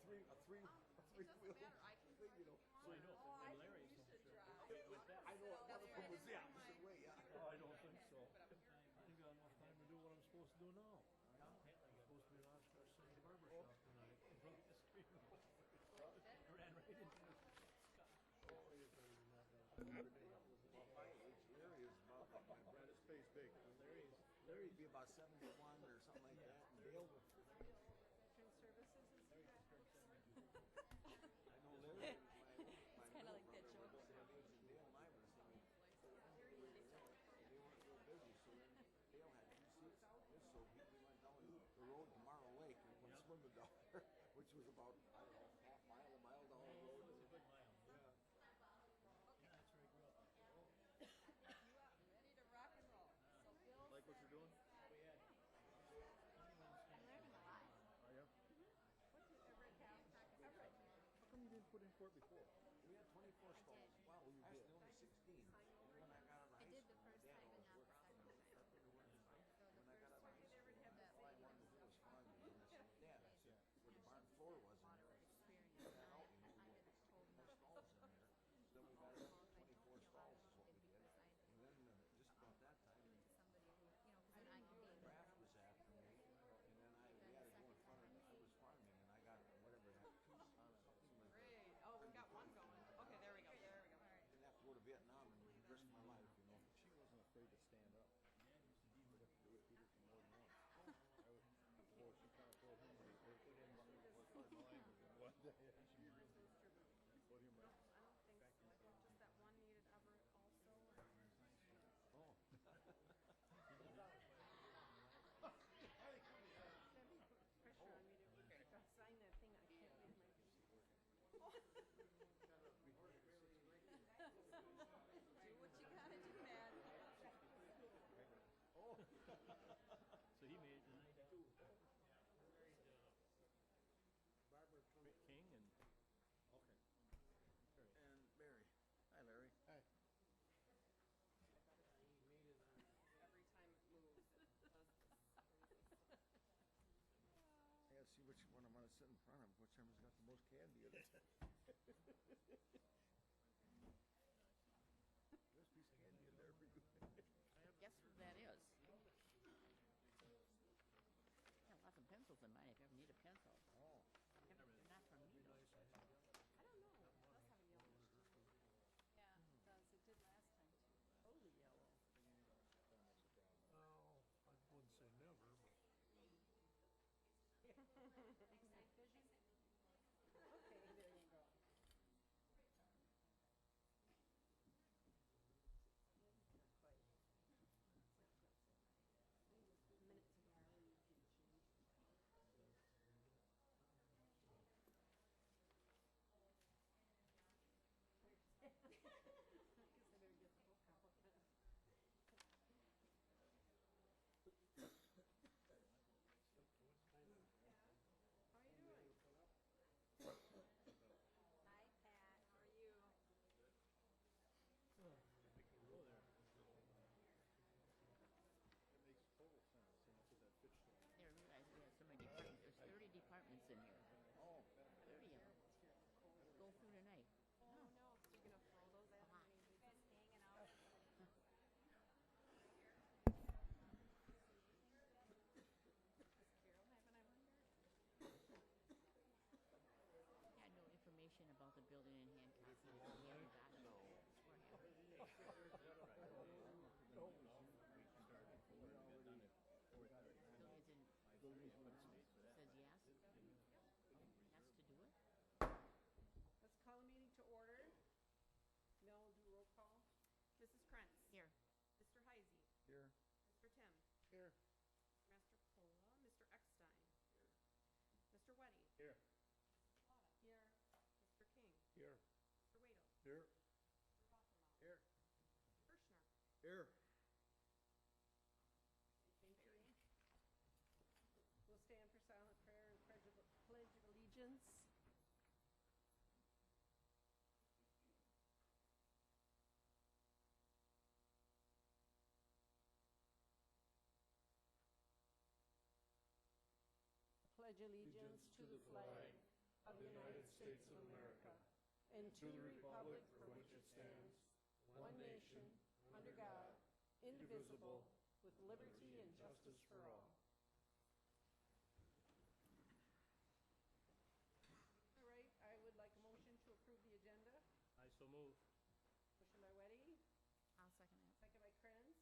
three It wheel doesn't matter. I can thing, drive you know. if you So want. I know. Oh, I And think Larry's you should sure. drive. With that. I know one of them was the opposite way, yeah. Oh, I don't think so. I think I have enough time to do what I'm supposed to do now. I'm supposed to be in Oshkosh City Barber Shop tonight. Broke the screen. Ran right into it. About my age, Larry is about my brother's face big. Larry'd be about 71 or something like that. And Dale would. Veteran services is I know Larry was my It's kinda like that middle joke. brother, but Dale and I were the same age. They weren't real busy, so then Dale had 2 seats. So we went down the road to Marl Lake and went swimming down there, which was about, I don't know, a mile down the road. It's a good mile. Yeah. Yeah, that's where I grew up. Ready to rock and roll. So Bill, Like what you're doing? I'm learning a lot. Are you? what did Everett have? Everett. How come you didn't put in for it before? We had 24 stalls. Wow, you actually only 16. And when I got out of I high did school, the first my dad time and always not worked the second time. When I got out of high school, all I wanted to do was farm. And I said, Dad, I said, where the barn floor was in there, I got out, you know, we put more stalls in there. So then we got it up to 24 stalls is what we did. And then just about that time, Somebody who, you know, because then I can be Kraft was after me. And then we had to go in front of, I was farming and I got whatever that, something like that. Great. Oh, we got one going. Okay, there we go. There we go. I didn't have to go to Vietnam and risk my life, you know. She wasn't afraid to stand up. We'd have to do it Peterson more than once. I was, well, she kind of told him they put him what part of line was in one day. She put him right. I don't think so. I think just that one needed Everett also. Oh. Pressure on me to sign that thing. I can't read my. do what you gotta do, man. Oh. So he made it tonight too. Barbara King and okay. and Barry. Hi, Larry. Hi. Every time it moves, it does this. I gotta see which one I'm gonna sit in front of. Which one has got the most candy in it? There's a piece of candy in there for you. Guess who that is? Got lots of pencils in mine if you ever need a pencil. Oh. They're not from me though. I don't know. It does have a yellowish to it. Yeah, it does. It did last time too. Totally yellow. Oh, I wouldn't say never, but Next night vision. Okay, there you go. Not quite. Minutes ago, I already did change. I guess I better get the book out. How are you doing? Hi, Pat. How are you? go there. It makes total sense. And that's what that pitch thing. I didn't realize we had so many departments. There's 30 departments in here. Oh. 30 of them. Go through tonight. Oh no, so you're gonna throw those at me? Just hanging out. Does Carol have an under? Had no information about the building in Hancock. We haven't gotten it. We're having We started before we got done at 4:30. buildings in says yes. Has to do it. Let's call the meeting to order. Mel will do roll call. Mrs. Krantz. Here. Mr. Heisey. Here. Mr. Tim. Here. Mr. Pola. Mr. Eckstein. Mr. Weddy. Here. Here. Mr. King. Here. Mr. Wadel. Here. Mr. Bockelman. Here. Kirschner. Here. Thank you. We'll stand for silent prayer and pledge of allegiance. Pledge allegiance to the flag of the United States of America and to the republic for which it stands, one nation, under God, indivisible, with liberty and justice for all. All right, I would like a motion to approve the agenda. I so move. Motion by Weddy, I'll second it. second by Krenz.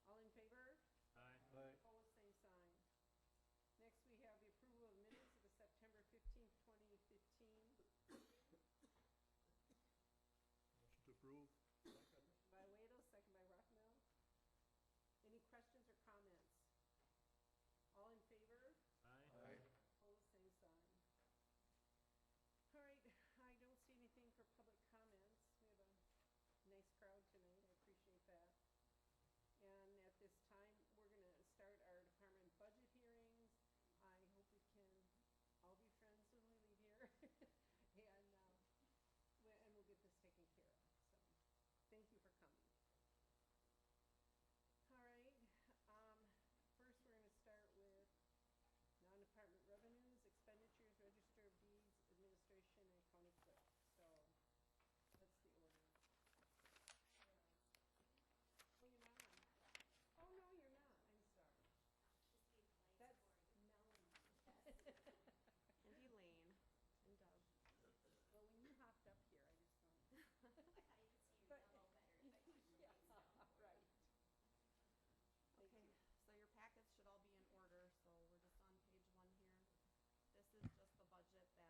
All in favor? Aye. Aye. Opposed, same sign. Next, we have the approval of minutes of the September 15th, 2015. Motion to approve. By Waddle, second by Rockmill. Any questions or comments? All in favor? Aye. Aye. Opposed, same sign. All right, I don't see anything for public comments. We have a nice crowd tonight, I appreciate that. And at this time, we're gonna start our department budget hearings. I hope we can all be friends when we leave here. And we'll get this taken care of, so, thank you for coming. All right, first we're gonna start with non-department revenues, expenditures, register of deeds, administration, and county clerk. So, that's the order. Oh, you're not? Oh, no, you're not. I'm sorry. That's Melanie. And Elaine. And Doug. Well, when you hopped up here, I just wanted. But- Yeah, right. Okay, so your packets should all be in order, so we're just on page 1 here. This is just the budget that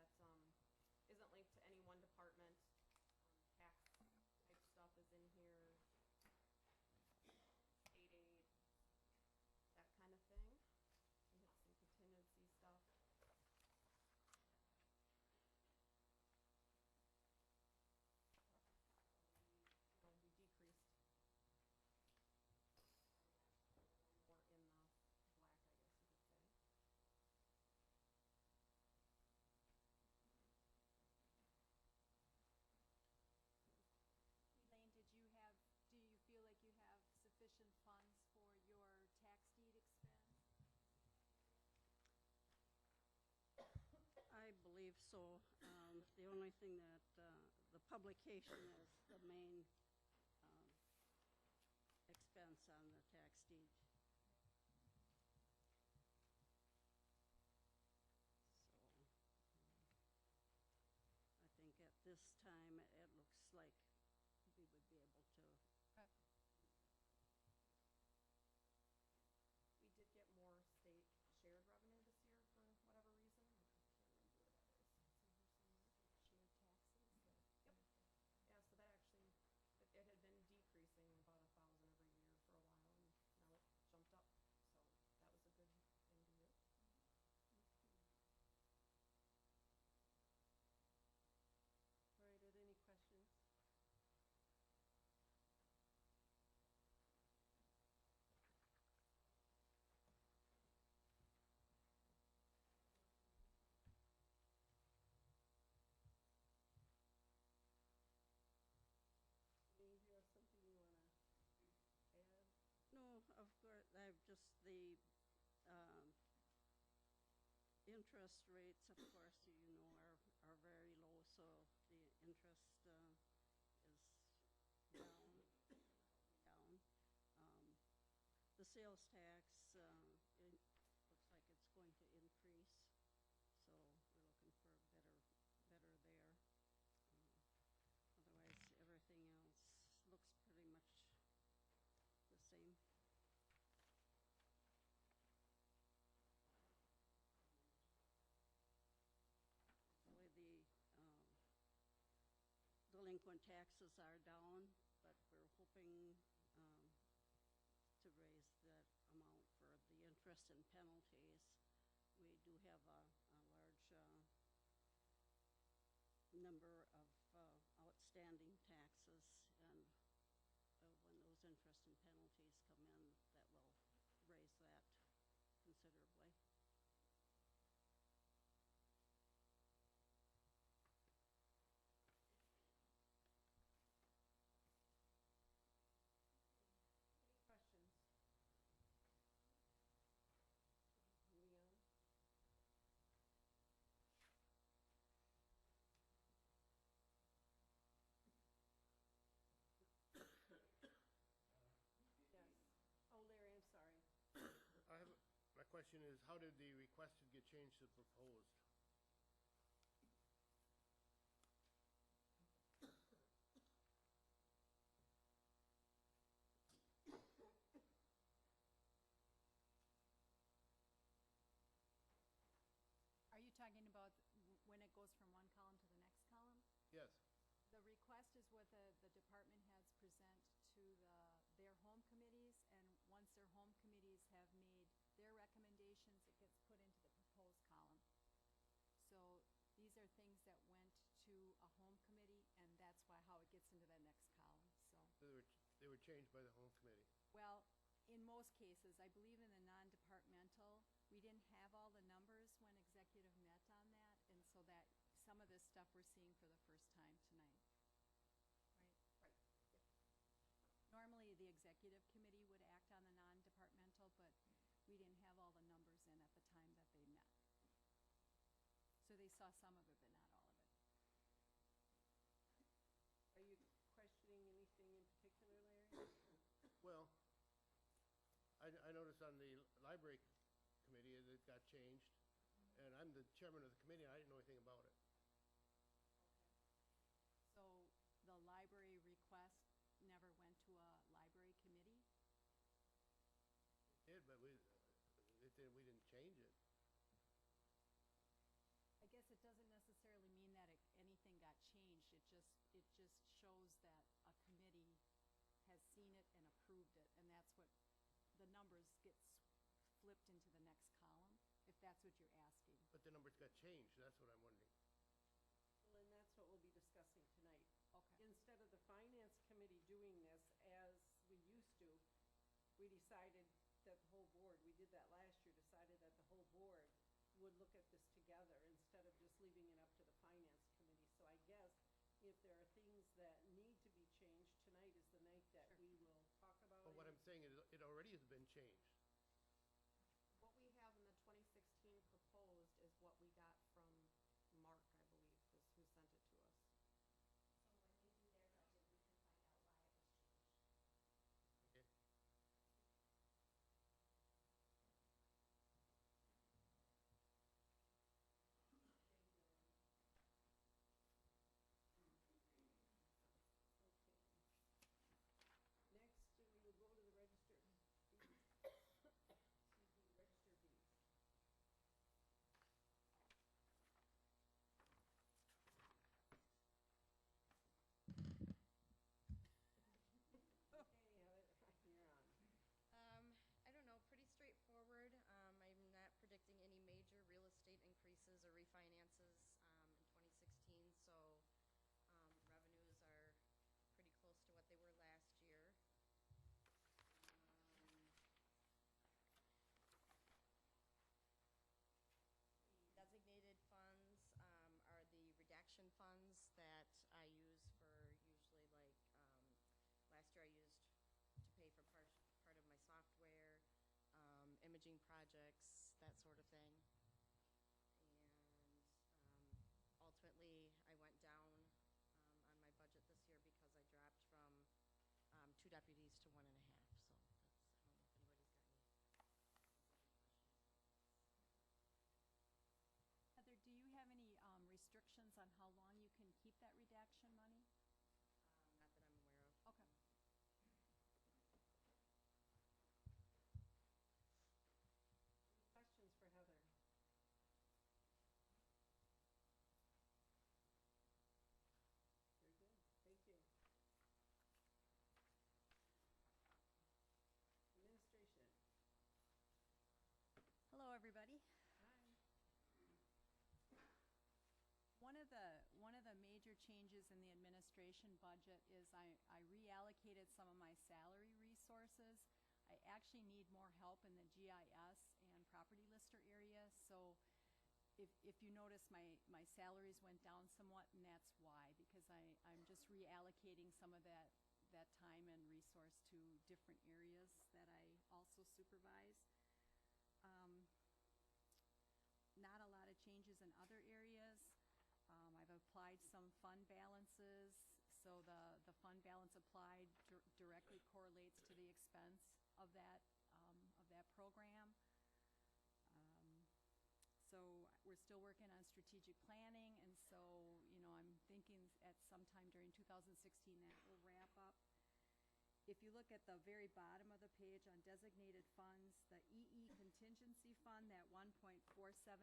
isn't linked to any one department. Tax type stuff is in here. State aid, that kind of thing. We have some contingency stuff. We decreased more in the black, I guess you could say. Elaine, do you feel like you have sufficient funds for your tax deed expense? I believe so. The only thing that, the publication is the main expense on the tax deed. So, I think at this time, it looks like we would be able to. We did get more state shared revenue this year for whatever reason. I can't remember where that is. It's in here somewhere. Shared taxes? Yep. Yeah, so that actually, it had been decreasing about 1,000 every year for a while, and now it jumped up. So that was a good thing to do. All right, are there any questions? Do you have something you wanna add? No, of course, I've just the interest rates, of course, are very low, so the interest is down. The sales tax, it looks like it's going to increase, so we're looking for better there. Otherwise, everything else looks pretty much the same. Really, the delinquent taxes are down, but we're hoping to raise that amount for the interest and penalties. We do have a large number of outstanding taxes, and when those interest and penalties come in, that will raise that considerably. Any questions? Moving on. question is, how did the requested get changed to proposed? Are you talking about when it goes from one column to the next column? Yes, The request is what the department heads present to their home committees, and once their home committees have made their recommendations, it gets put into the proposed column. So these are things that went to a home committee, and that's how it gets into that next column, so. they were changed by the home committee. Well, in most cases, I believe in the non-departmental, we didn't have all the numbers when executive met on that, and so that some of this stuff we're seeing for the first time tonight. Right? Right, yep. Normally, the executive committee would act on the non-departmental, but we didn't have all the numbers in at the time that they met. So they saw some of it, but not all of it. Are you questioning anything in particular, Larry? Well, I noticed on the library committee that it got changed, and I'm the chairman of the committee, and I didn't know anything about it. So the library request never went to a library committee? It did, but we didn't change it. I guess it doesn't necessarily mean that anything got changed. It just shows that a committee has seen it and approved it, and that's what the numbers gets flipped into the next column, if that's what you're asking. But the numbers got changed, that's what I'm wondering. Well, and that's what we'll be discussing tonight. Okay. Instead of the finance committee doing this as we used to, we decided that the whole board, we did that last year, decided that the whole board would look at this together instead of just leaving it up to the finance committee. So I guess if there are things that need to be changed, tonight is the night that we will talk about But what it. I'm saying is, it already has been changed. What we have in the 2016 proposed is what we got from Mark, I believe, is who sent it to us. So when we do their budget, we can find out why it was changed. Okay. Okay. Next, we will go to the register deeds. Excuse me, register deeds. Okay, Heather, you're on. I don't know, pretty straightforward. I'm not predicting any major real estate increases or refinances in 2016, so revenues are pretty close to what they were last year. Designated funds are the redaction funds that I use for usually like, last year I used to pay for part of my software, imaging projects, that sort of thing. And ultimately, I went down on my budget this year because I dropped from 2 deputies to 1.5. So that's, I don't know if anybody's got any Heather, do you have any restrictions on how long you can keep that redaction money? not that I'm aware of. Okay. Any questions for Heather? Very good, thank you. Administration. Hello, everybody. Hi. One of the major changes in the administration budget is I reallocated some of my salary resources. I actually need more help in the GIS and property lister area, so if you notice, my salaries went down somewhat, and that's why, because I'm just reallocating some of that time and resource to different areas that I also supervise. Not a lot of changes in other areas. I've applied some fund balances, so the fund balance applied directly correlates to the expense of that program. we're still working on strategic planning, and so, you know, I'm thinking at some time during 2016 that will wrap up. If you look at the very bottom of the page on designated funds, the EE contingency fund, that $1.47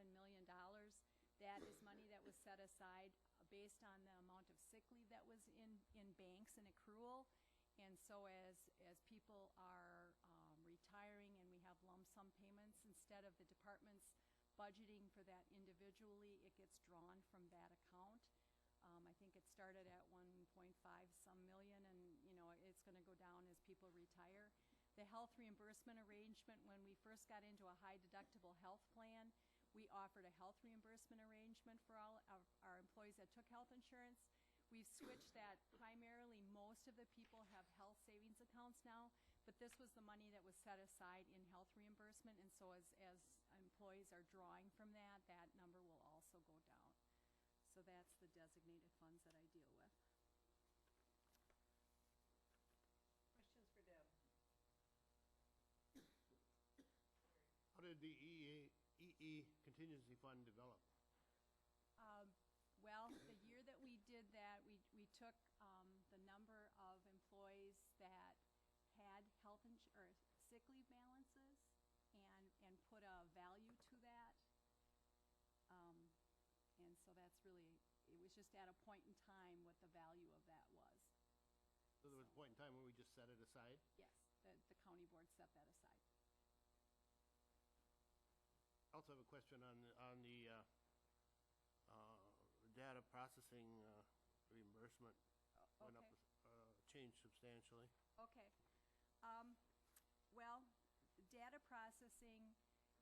million, that is money that was set aside based on the amount of sick leave that was in banks and accrual. And so as people are retiring and we have lump sum payments, instead of the department's budgeting for that individually, it gets drawn from that account. I think it started at 1.5 some million, and you know, it's going to go down as people retire. The health reimbursement arrangement, when we first got into a high deductible health plan, we offered a health reimbursement arrangement for all of our employees that took health insurance. We've switched that. Primarily, most of the people have health savings accounts now, but this was the money that was set aside in health reimbursement, and so as employees are drawing from that, that number will also go down. So that's the designated funds that I deal with. Questions for Deb? How did the EE contingency fund develop? Well, the year that we did that, we took the number of employees that had health or sick leave balances and put a value to that. And so that's really, it was just at a point in time what the value of that was. So there was a point in time when we just set it aside? Yes, the county board set that aside. I also have a question on the data processing reimbursement. Went up, changed substantially. Okay. Well, data processing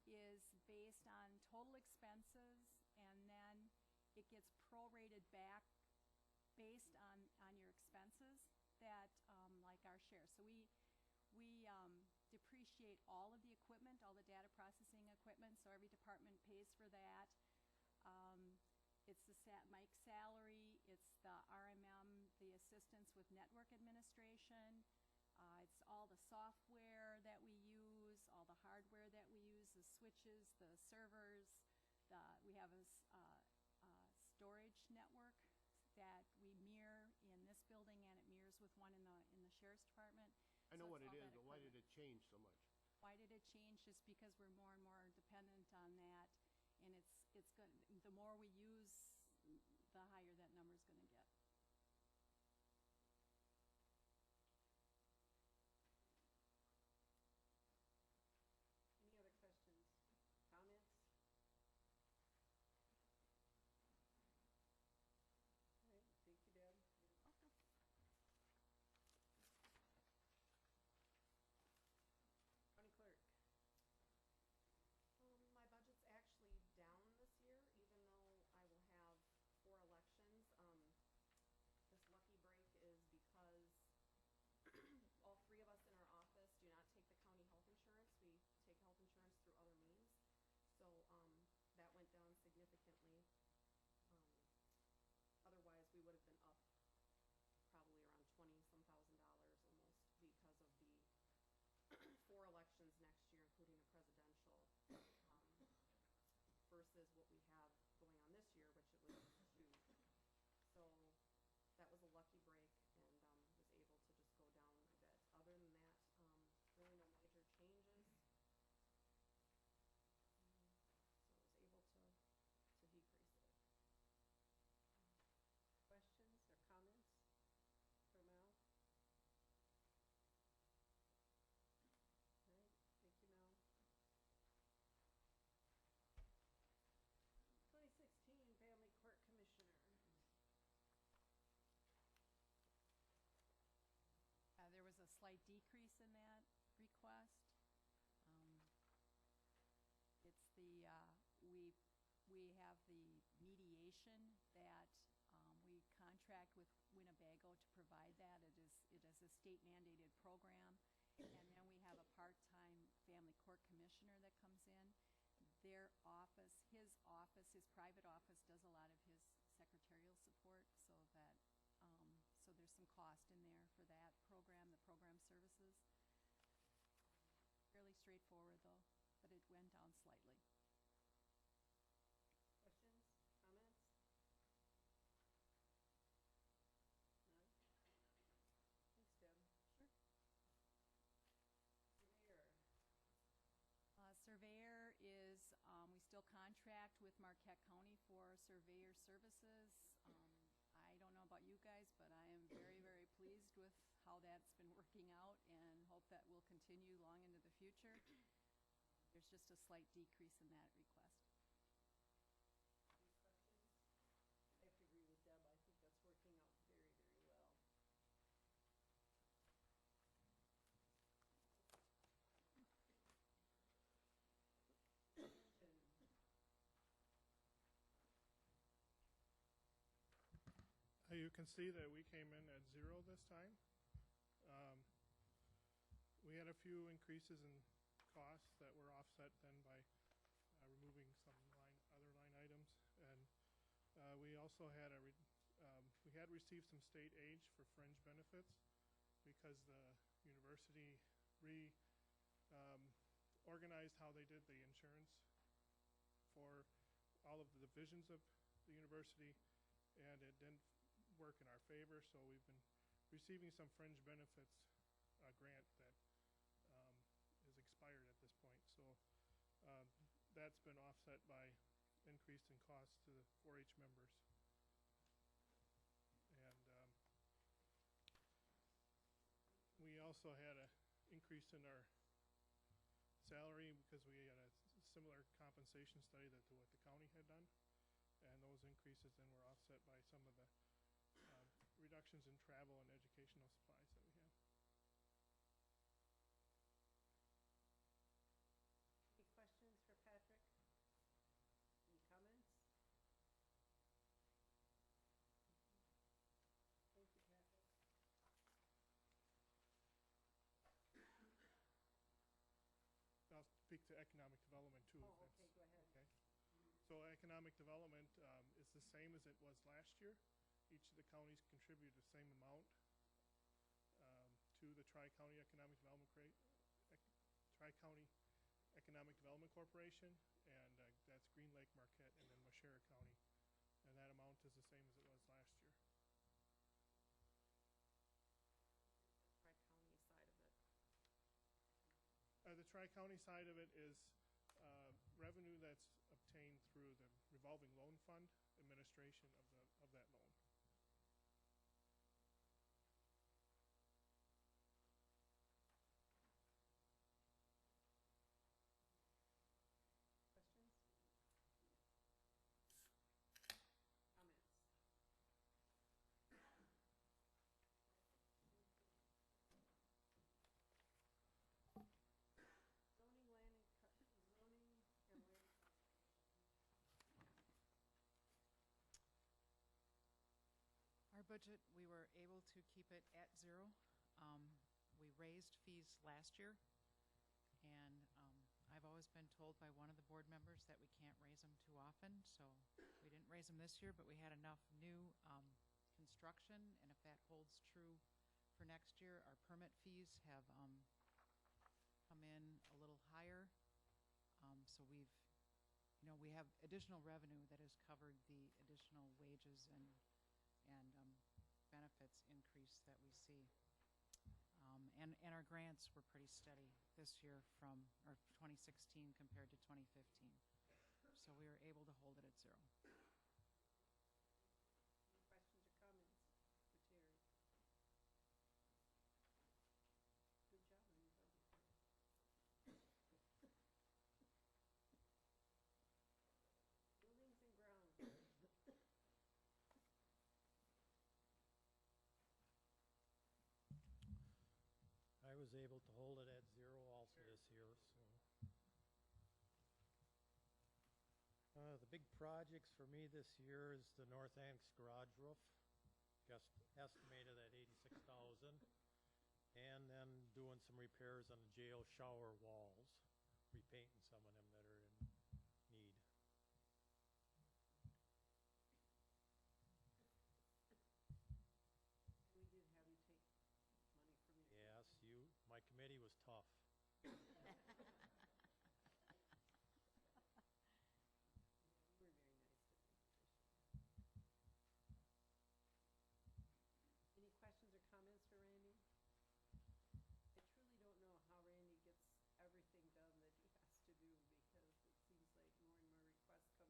is based on total expenses, and then it gets prorated back based on your expenses that, like our share. So we depreciate all of the equipment, all the data processing equipment, so every department pays for that. It's the Mike's salary, it's the RMM, the assistance with network administration, it's all the software that we use, all the hardware that we use, the switches, the servers. We have a storage network that we mirror in this building, and it mirrors with one in the sheriff's department. I know So what it's it all is, that but why did equipment. it change so much? Why did it change? Just because we're more and more dependent on that, and it's good. The more we use, the higher that number's going to get. Any other questions, comments? All right, thank you, Deb. Okay. County clerk. My budget's actually down this year, even though I will have 4 elections. This lucky break is because all 3 of us in our office do not take the county health insurance. We take health insurance through other means. So, that went down significantly. Otherwise, we would have been up probably around $20-some thousand almost because of the 4 elections next year, including a presidential, versus what we have going on this year, which it was 2. So that was a lucky break, and was able to just go down a bit. Other than that, really no major changes. So I was able to decrease it. Questions or comments for Mel? All right, thank you, Mel. 2016 Family Court Commissioner. There was a slight decrease in that request. It's we have the mediation that we contract with Winnebago to provide that. It is a state mandated program, and then we have a part-time family court commissioner that comes in. Their office, his private office does a lot of his secretarial support, so that so there's some cost in there for that program, the program services. Fairly straightforward though, but it went down slightly. contract with Marquette County for surveyor services. I don't know about you guys, but I am very, very pleased with how that's been working out and hope that will continue long into the future. There's just a slight decrease in that request. Any questions? I have to agree with Deb. I think that's working out very, very well. You can see that we came in at 0 this time. We had a few increases in costs that were offset then by removing some other line items, and we also had we had received some state aid for fringe benefits because the university organized how they did the insurance for all of the divisions of the university, and it didn't work in our favor, so we've been receiving some fringe benefits grant that is expired at this point. So that's been offset by increase in costs to the 4-H members. And we also had an increase in our salary because we had a similar compensation study to what the county had done, and those increases then were offset by some of the reductions in travel and educational supplies that we have. Any questions for Patrick? Any comments? Thank you, Patrick. I'll speak to economic development too. Oh, okay, go ahead. Okay. So economic development is the same as it was last year. Each of the counties contribute the same amount to the Tri-County Economic Development Corporation, and that's Green Lake, Marquette, and then Waushara County, and that amount is the same as it was last year. Tri-County side of it. The Tri-County side of it is revenue that's obtained through the revolving loan fund administration of that loan. Questions? Comments? Zoning, land, and zoning and land. Our budget, we were able to keep it at 0. We raised fees last year, and I've always been told by one of the board members that we can't raise them too often, so we didn't raise them this year, but we had enough new construction, and if that holds true for next year, our permit fees have come in a little higher. So we have additional revenue that has covered the additional wages and benefits increase that we see. And our grants were pretty steady this year from 2016 compared to 2015. So we were able to hold it at 0. Any questions or comments for Terry? Good job on your budget, Terry. Buildings and grounds. I was able to hold it at 0 also this year, so. The big projects for me this year is the North Annex garage roof, just estimated at $86,000, and then doing some repairs on the jail shower walls, repainting some of them that are in need. We did have you take money from your. Yes, my committee was tough. You were very nice to me this year. Any questions or comments for Randy? I truly don't know how Randy gets everything done that he has to do, because it seems like more and more requests come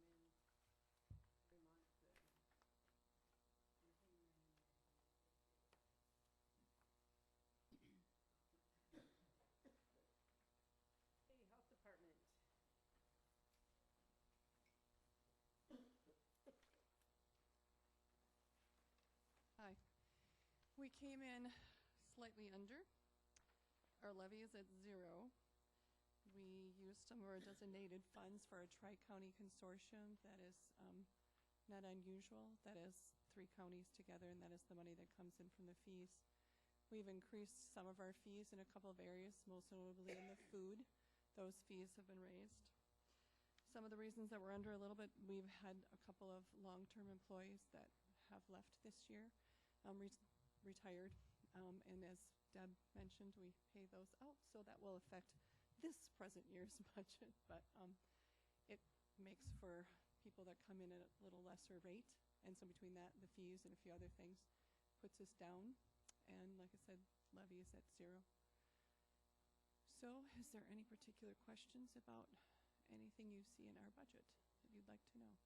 we came in slightly under. Our levy is at 0. We used some of our designated funds for a tri-county consortium. That is not unusual. That is 3 counties together, and that is the money that comes in from the fees. We've increased some of our fees in a couple of areas, most notably in the food. Those fees have been raised. Some of the reasons that we're under a little bit, we've had a couple of long-term employees that have left this year, retired. And as Deb mentioned, we pay those out, so that will affect this present year's budget. But it makes for people that come in at a little lesser rate. And so between that, the fees and a few other things puts us down. And like I said, levy is at 0. So is there any particular questions about anything you see in our budget that you'd like to know?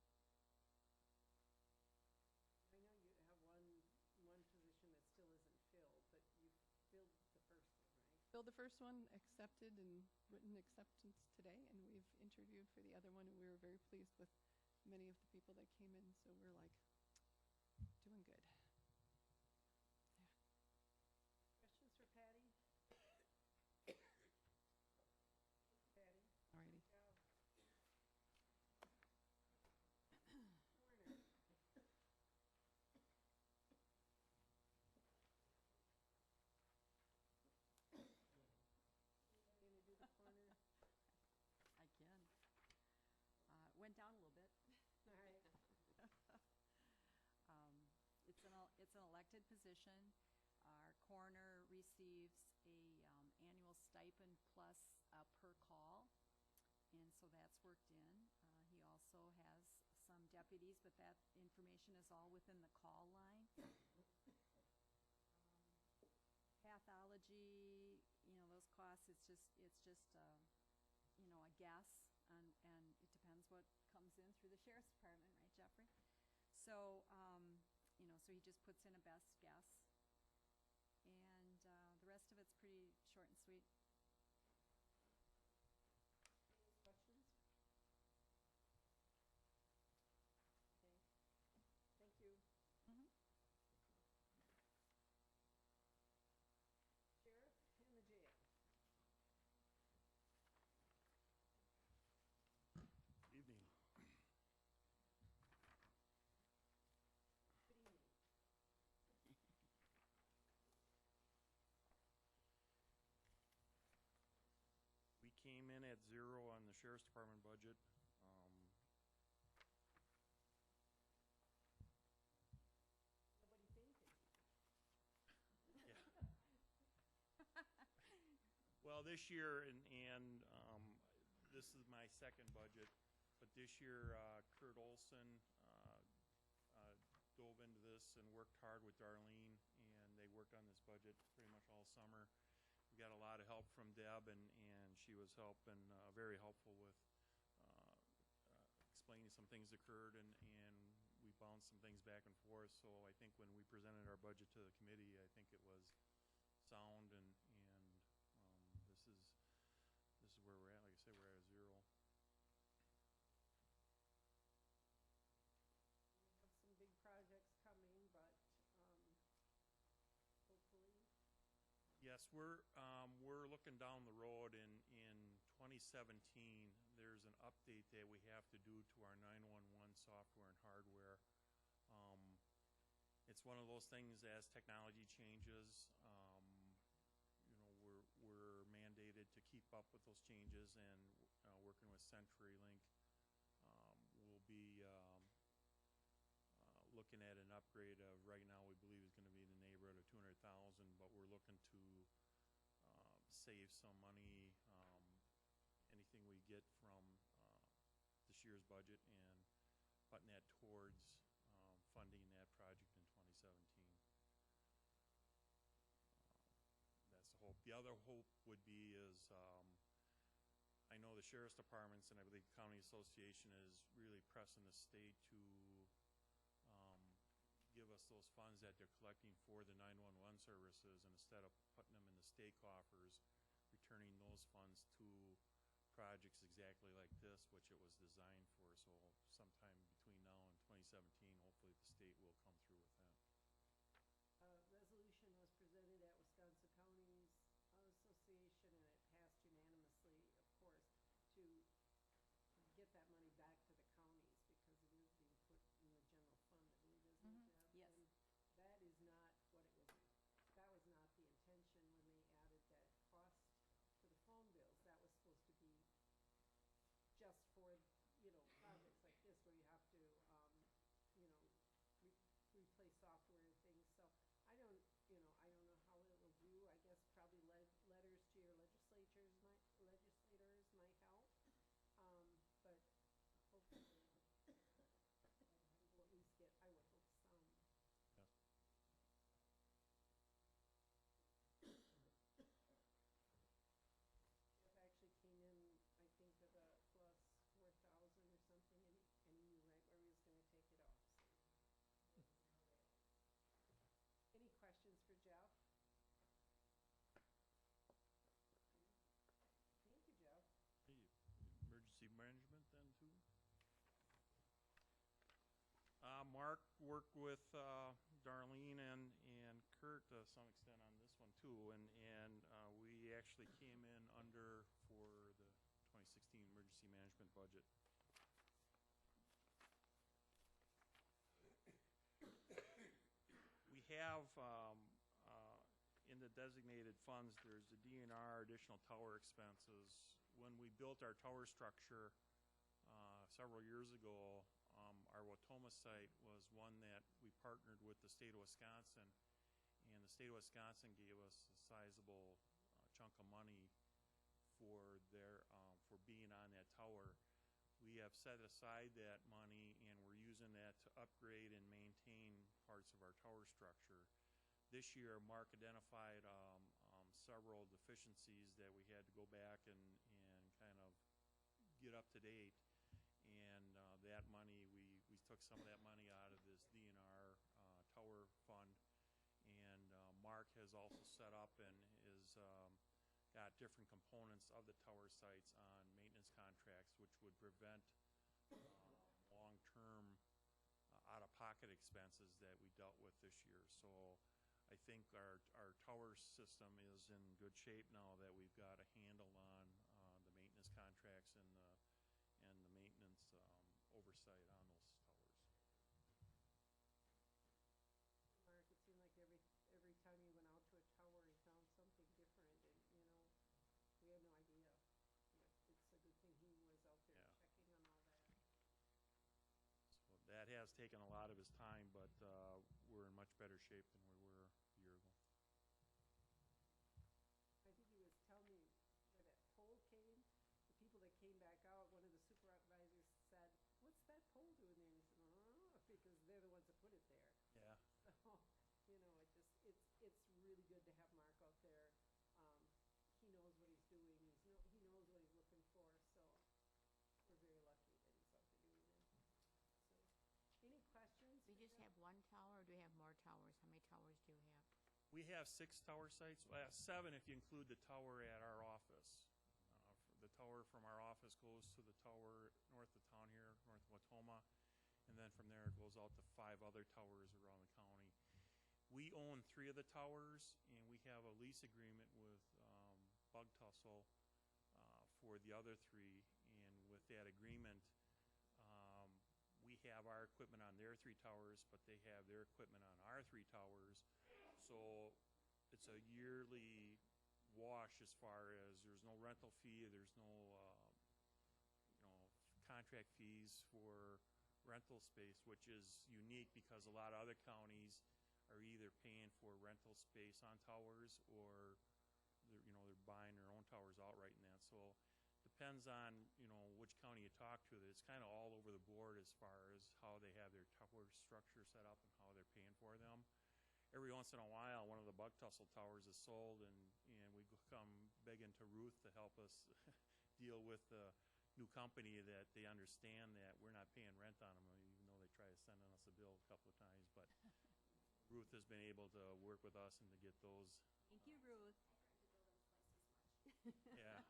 I know you have one position that still isn't filled, but you filled the first one, right? Filled the first one, accepted and written acceptance today, and we've interviewed for the other one, and we were very pleased with many of the people that came in, so we're like, doing good. Questions for Patty? Patty? Alrighty. Go. Warner. You gonna do the corner? I can. Went down a little bit. All right. It's an elected position. Our coroner receives a annual stipend plus per call, and so that's worked in. He also has some deputies, but that information is all within the call line. Pathology, those costs, it's just a guess, and it depends what comes in through the sheriff's department, right, Jeffrey? So, so he just puts in a best guess. And the rest of it's pretty short and sweet. Any questions? Okay. Thank you. Sheriff and the jail. Evening. Good evening. We came in at 0 on the sheriff's department budget. Nobody fainted. Well, this year, and this is my second budget, but this year Kurt Olson dove into this and worked hard with Darlene, and they worked on this budget pretty much all summer. We got a lot of help from Deb, and she was very helpful with explaining some things to Kurt, and we bounced some things back and forth. So I think when we presented our budget to the committee, I think it was sound, and this is where we're at. Like I said, we're at a 0. We have some big projects coming, but hopefully. Yes, we're looking down the road in 2017. There's an update that we have to do to our 911 software and hardware. It's one of those things as technology changes. We're mandated to keep up with those changes, and working with CenturyLink, we'll be looking at an upgrade of, right now we believe is going to be in the neighborhood of $200,000, but we're looking to save some money, anything we get from this year's budget, and putting that towards funding that project in 2017. That's the hope. The other hope would be is, I know the sheriff's departments, and I believe the county association is really pressing the state to give us those funds that they're collecting for the 911 services, and instead of putting them in the state coffers, returning those funds to projects exactly like this, which it was designed for. So sometime between now and 2017, hopefully the state will come through with that. Resolution Mark worked with Darlene and Kurt to some extent on this one too, and we actually came in under for the 2016 emergency management budget. We have in the designated funds, there's the DNR additional tower expenses. When we built our tower structure several years ago, our Watoma site was one that we partnered with the state of Wisconsin, and the state of Wisconsin gave us a sizable chunk of money for their for being on that tower. We have set aside that money, and we're using that to upgrade and maintain parts of our tower structure. This year, Mark identified several deficiencies that we had to go back and kind of get up to date. And that money, we took some of that money out of this DNR tower fund. And Mark has also set up and is got different components of the tower sites on maintenance contracts, which would prevent long-term out-of-pocket expenses that we dealt with this year. So I think our tower system is in good shape now that we've got a handle on the maintenance contracts and the maintenance oversight on those towers. Mark, it seemed like every time you went out to a tower, you found something different, and we had no idea. It's a good thing he was out there checking on all that. So that has taken a lot of his time, but we're in much better shape than we were a year ago. I think he was telling me where that pole came. The people that came back out, one of the supervisors said, "What's that pole doing there?" And he said, "Oh," because they're the ones that put it there. Yeah. So, it's really good to have Mark out there. He knows what he's doing. He knows what he's looking for. So we're very lucky that he's out there doing that. So, any questions? We just have one tower, or do we have more towers? How many towers do you have? We have 6 tower sites, 7 if you include the tower at our office. The tower from our office goes to the tower north of town here, north of Watoma, and then from there it goes out to 5 other towers around the county. We own 3 of the towers, and we have a lease agreement with Bug Tussle for the other 3, and with that agreement, we have our equipment on their 3 towers, but they have their equipment on our 3 towers. So it's a yearly wash as far as there's no rental fee, there's no contract fees for rental space, which is unique because a lot of other counties are either paying for rental space on towers or they're buying their own towers outright in that. So depends on which county you talk to. It's kind of all over the board as far as how they have their tower structure set up and how they're paying for them. Every once in a while, one of the Bug Tussle towers is sold, and we come begging to Ruth to help us deal with the new company that they understand that we're not paying rent on them, even though they try to send us a bill a couple of times. But Ruth has been able to work with us and to get those. Thank you, Ruth. Yeah.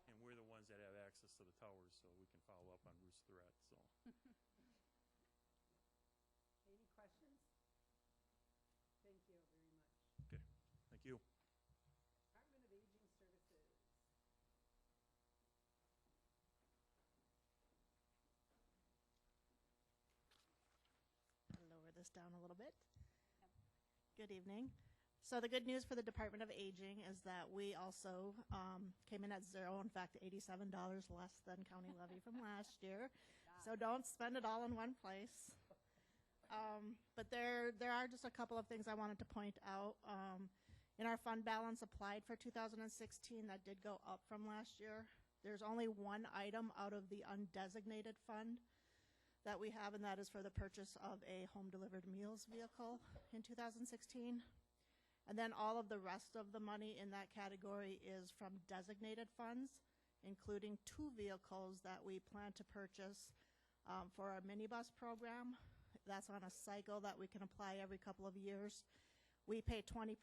And we're the ones that have access to the towers, so we can follow up on Ruth's threat. So. Any questions? Thank you very much. Okay. Thank you. Department of Aging Services. Lower this down a little bit. Good evening. So the good news for the Department of Aging is that we also came in at 0. In fact, $87 less than county levy from last year. So don't spend it all in one place. But there are just a couple of things I wanted to point out. In our fund balance applied for 2016, that did go up from last year. There's only one item out of the undesignated fund that we have, and that is for the purchase of a home-delivered meals vehicle in 2016. And then all of the rest of the money in that category is from designated funds, including 2 vehicles that we plan to purchase for our minibus program. That's on a cycle that we can apply every couple of years. We pay 20%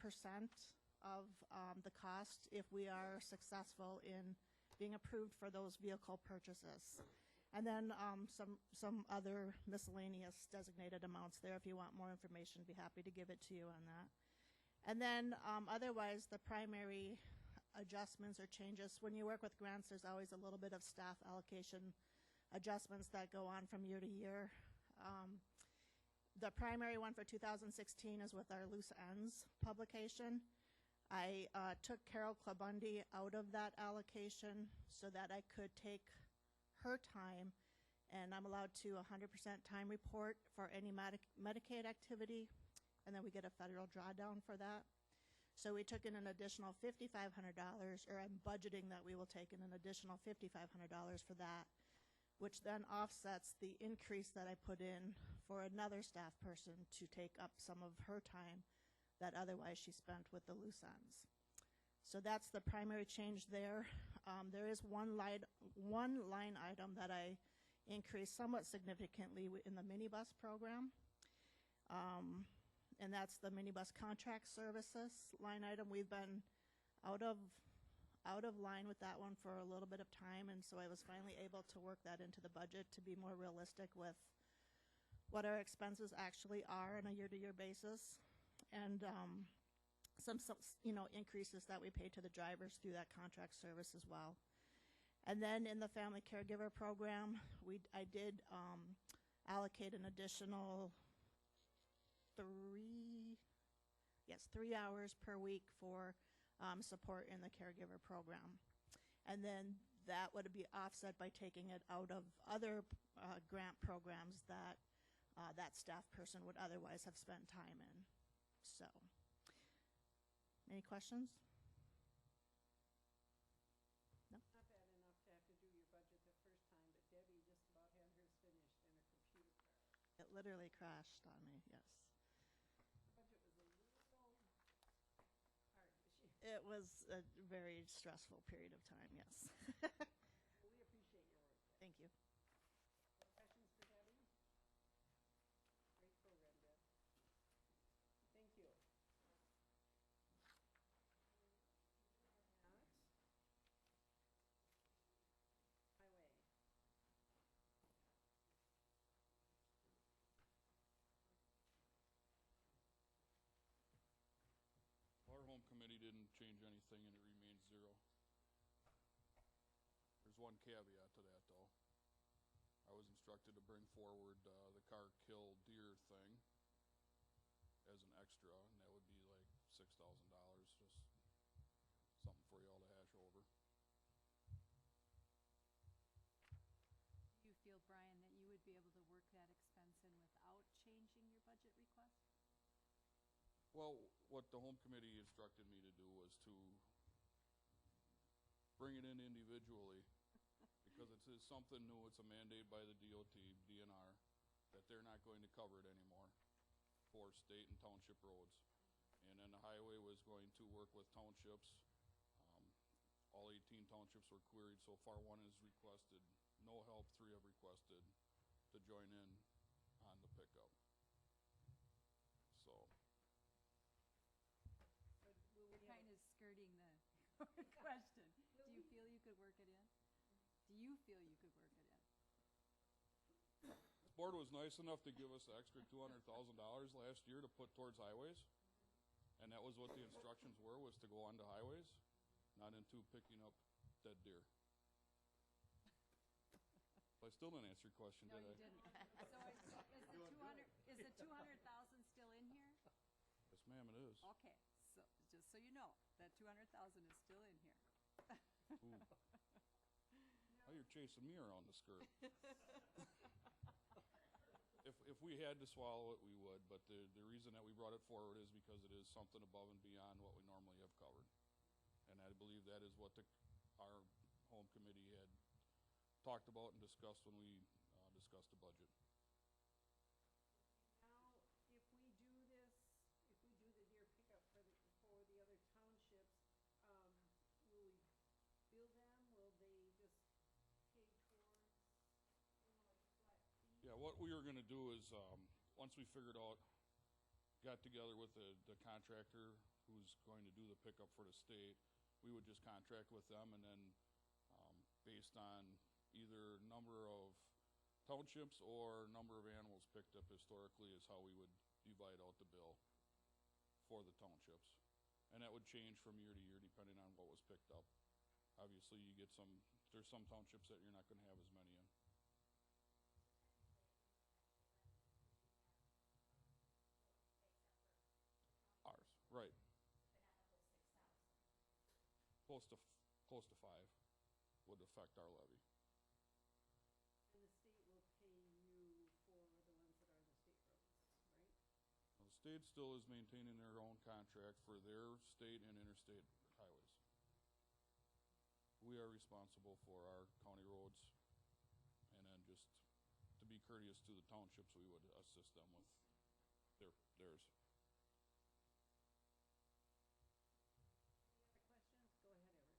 of the cost if we are successful in being approved for those vehicle purchases. And then some other miscellaneous designated amounts there. If you want more information, be happy to give it to you on that. And then otherwise, the primary adjustments or changes, when you work with grants, there's always a little bit of staff allocation adjustments that go on from year to year. The primary one for 2016 is with our Loose Ends publication. I took Carol Klabundi out of that allocation so that I could take her time, and I'm allowed to 100% time report for any Medicaid activity, and then we get a federal drawdown for that. So we took in an additional $5,500, or I'm budgeting that we will take in an additional $5,500 for that, which then offsets the increase that I put in for another staff person to take up some of her time that otherwise she spent with the loose ends. So that's the primary change there. There is one line item that I increased somewhat significantly in the minibus program, and that's the minibus contract services line item. We've been out of line with that one for a little bit of time, and so I was finally able to work that into the budget to be more realistic with what our expenses actually are on a year-to-year basis, and some increases that we pay to the drivers through that contract service as well. And then in the family caregiver program, I did allocate an additional 3 hours per week for support in the caregiver program. And then that would be offset by taking it out of other grant programs that that staff person would otherwise have spent time in. So, any questions? No? Not bad enough to have to do your budget the first time, but Debbie just about had hers finished and her computer crashed. It literally crashed on me, yes. Budget was a little hard this year. It was a very stressful period of time, yes. We appreciate your work. Thank you. Questions for Debbie? Great program, Deb. Thank you. Highway. Our home committee didn't change anything and it remains zero. There's one caveat to that though. I was instructed to bring forward the car kill deer thing as an extra, and that would be like $6,000, just something for you all to hash over. Do you feel, Brian, that you would be able to work that expense in without changing your budget request? Well, what the home committee instructed me to do was to bring it in individually because it's something new. It's a mandate by the DOT, DNR, that they're not going to cover it anymore for state and township roads. And then the highway was going to work with townships. All 18 townships were queried. So far, one has requested no help. 3 have requested to join in on the pickup. So. We're kind of skirting the question. Do you feel you could work it in? Do you feel you could work it in? This board was nice enough to give us the extra $200,000 last year to put towards highways. And that was what the instructions were, was to go onto highways, not into picking up dead deer. But I still didn't answer your question, No, did I? you didn't. So is the 200,000 still in here? Yes, ma'am, it is. Okay, so just so you know, that 200,000 is still in here. Ooh. Oh, you're chasing me around the skirt. If we had to swallow it, we would, but the reason that we brought it forward is because it is something above and beyond what we normally have covered. And I believe that is what our home committee had talked about and discussed when we discussed the budget. Now, if we do this, if we do the deer pickup for the other townships, will we bill them? Will they just pay towards, like flat fee? Yeah, what we were going to do is, once we figured out, got together with the contractor who's going to do the pickup for the state, we would just contract with them, and then based on either number of townships or number of animals picked up historically is how we would divide out the bill for the townships. And that would change from year to year depending on what was picked up. Obviously, you get there's some townships that you're not going to have as many in. Ours, right. Close to 5 would affect our levy. And the state will pay you for the ones that are on the state roads, right? The state still is maintaining their own contract for their state and interstate highways. We are responsible for our county roads, and then just to be courteous to the townships, we would assist them with theirs. Any other questions? Go ahead, Everett.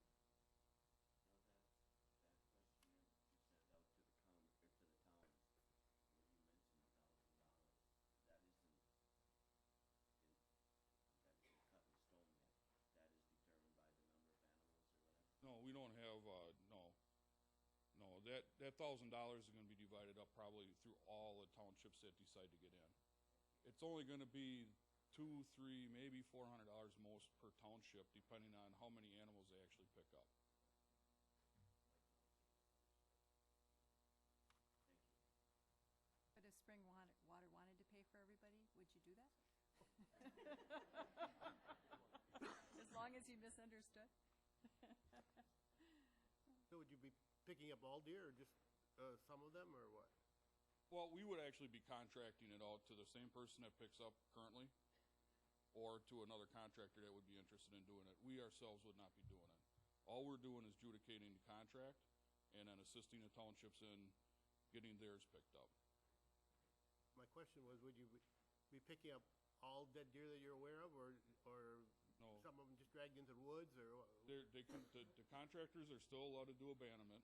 No, we don't have, no. That $1,000 is gonna be divided up probably through all the townships that decide to get in. It's only gonna be $200, $300, maybe $400 most per township, depending on how many animals they actually pick up. But if Spring Water wanted to pay for everybody, would you do that? As long as you misunderstood. So would you be picking up all deer or just some of them, or what? Well, we would actually be contracting it out to the same person that picks up currently, or to another contractor that would be interested in doing it. We ourselves would not be doing it. All we're doing is adjudicating the contract and then assisting the townships in getting theirs picked up. My question was, would you be picking up all dead deer that you're aware of, or No. some of them just dragged into the woods, or what? The contractors are still allowed to do abandonment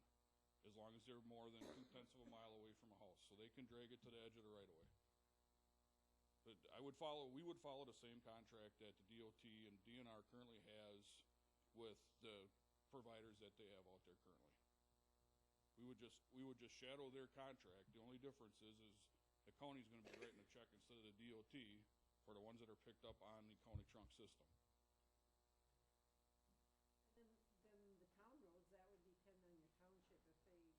as long as they're more than 2/10 of a mile away from a house, so they can drag it to the edge of the right of way. But we would follow the same contract that the DOT and DNR currently has with the providers that they have out there currently. We would just shadow their contract. The only difference is the county's gonna be writing a check instead of the DOT for the ones that are picked up on the county trunk system. Then the town roads, that would depend on your township if they,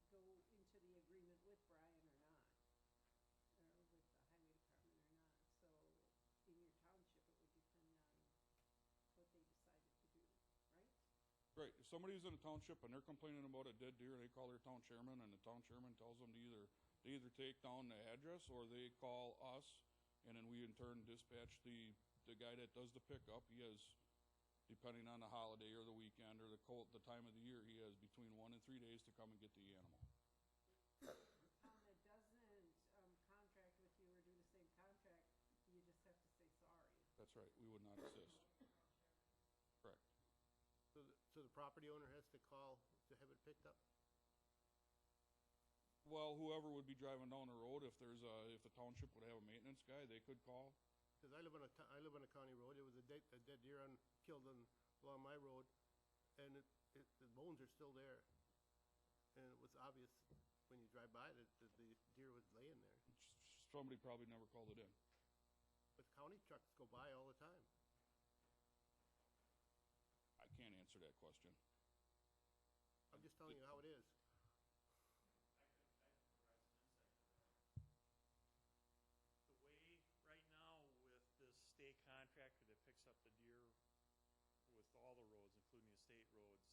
go into the agreement with Brian or not, or with the highway department or not. So in your township, it would depend on what they decided to do, right? Right, if somebody's in a township and they're complaining about a dead deer, they call their town chairman, and the town chairman tells them to they either take down the address or they call us, and then we in turn dispatch the guy that does the pickup. He has, depending on the holiday or the weekend or the time of the year, he has between 1 and 3 days to come and get the animal. That doesn't contract with you or do the same contract, you just have to say sorry. That's right, we would not assist. Correct. So the property owner has to call to have it picked up? Well, whoever would be driving down the road, if the township would have a maintenance guy, they could call. Because I live on a county road. It was a dead deer killed along my road, and the bones are still there. And it was obvious when you drive by that the deer was laying there. Somebody probably never called it in. But county trucks go by all the time. I can't answer that question. I'm just telling you how it is. The way, right now, with this state contractor that picks up the deer with all the roads, including the state roads,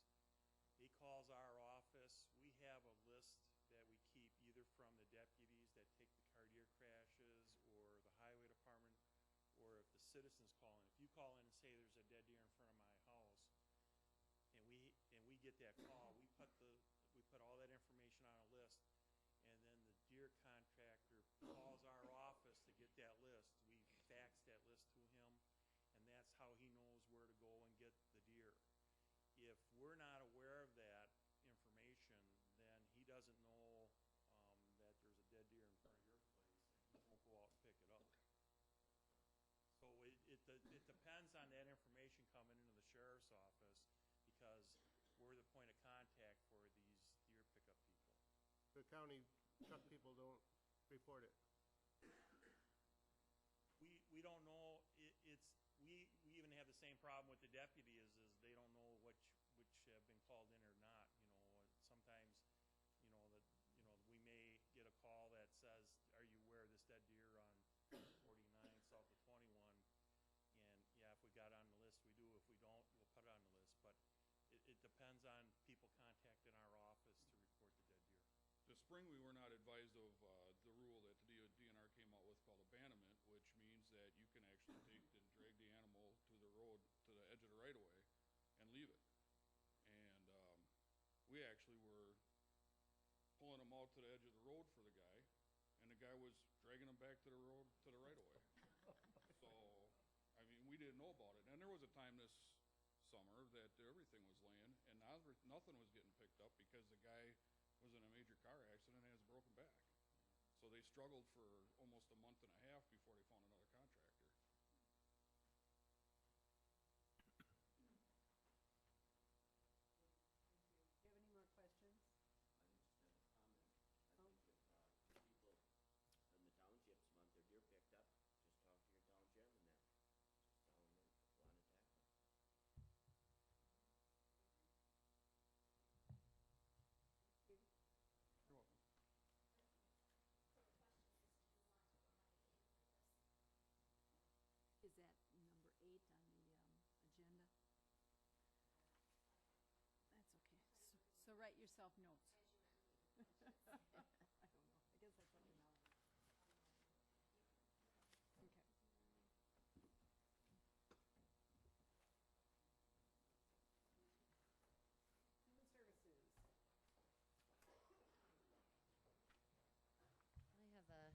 he calls our office. We have a list that we keep either from the deputies that take the car deer crashes or the highway department, or if the citizens call in. If you call in and say there's a dead deer in front of my house, and we get that call, we put all that information on a list, and then the deer contractor calls our office to get that list. We fax that list to him, and that's how he knows where to go and get the deer. If we're not aware of that information, then he doesn't know that there's a dead deer in front of your place, and he won't go out and pick it up. So it depends on that information coming into the sheriff's office, because we're the point of contact for these deer pickup people. But the county truck people don't report it? We don't know, we even have the same problem with the deputy is they don't know which have been called in or not, sometimes, we may get a call that says, are you aware of this dead deer on 49 south of 21? And yeah, if we got on the list, we do. If we don't, we'll put it on the list. But it depends on people contacting our office to report the dead deer. This spring, we were not advised of the rule that the DNR came out with called abandonment, which means that you can actually take and drag the animal to the road, to the edge of the right-of-way, and leave it. And we actually were pulling him out to the edge of the road for the guy, and the guy was dragging him back to the road, to the right-of-way. So, I mean, we didn't know about it. And there was a time this summer that everything was laying, and nothing was getting picked up because the guy was in a major car accident and has a broken back. So they struggled for almost a month and a half before they found another contractor. Do you have any more questions? I just have a comment. I think if, people in the townships want their deer picked up, just talk to your town chairman then. Just tell him that if you want to tax them. Judy? You're welcome. Is that number 8 on the agenda? That's okay. So write yourself notes. I don't know. I guess that's what you're not. Okay. Human Services. I have a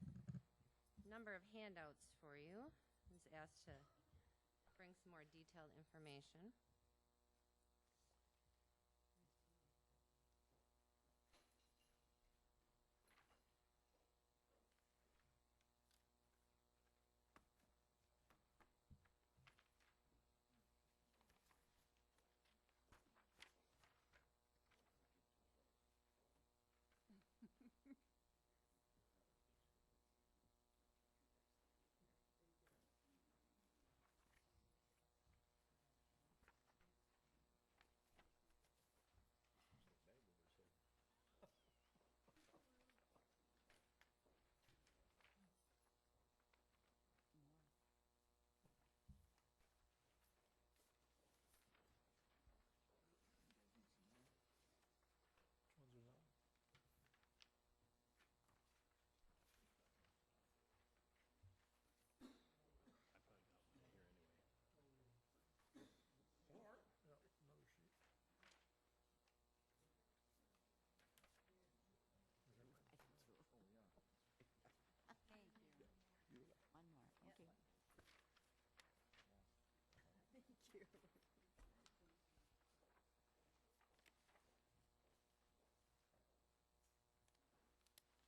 number of handouts for you. I was asked to bring some more detailed information.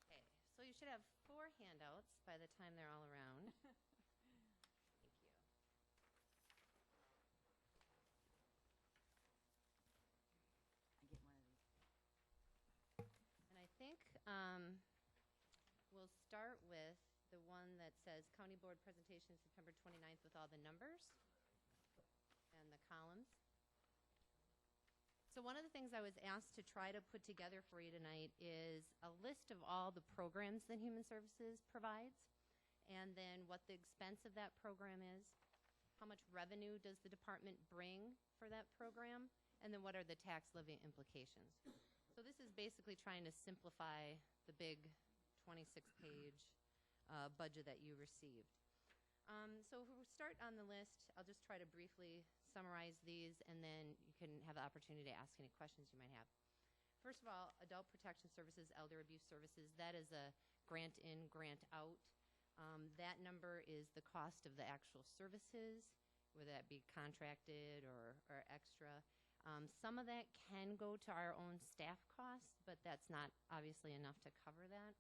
Okay, so you should have 4 handouts by the time they're all around. Thank you. I get one of these. And I think we'll start with the one that says County Board Presentation September 29th with all the numbers and the columns. So one of the things I was asked to try to put together for you tonight is a list of all the programs that Human Services provides, and then what the expense of that program is, how much revenue does the department bring for that program, and then what are the tax levy implications. So this is basically trying to simplify the big 26-page budget that you received. So if we start on the list, I'll just try to briefly summarize these, and then you can have the opportunity to ask any questions you might have. First of all, Adult Protection Services, Elder Abuse Services, that is a grant in, grant out. That number is the cost of the actual services, whether that be contracted or extra. Some of that can go to our own staff costs, but that's not obviously enough to cover that.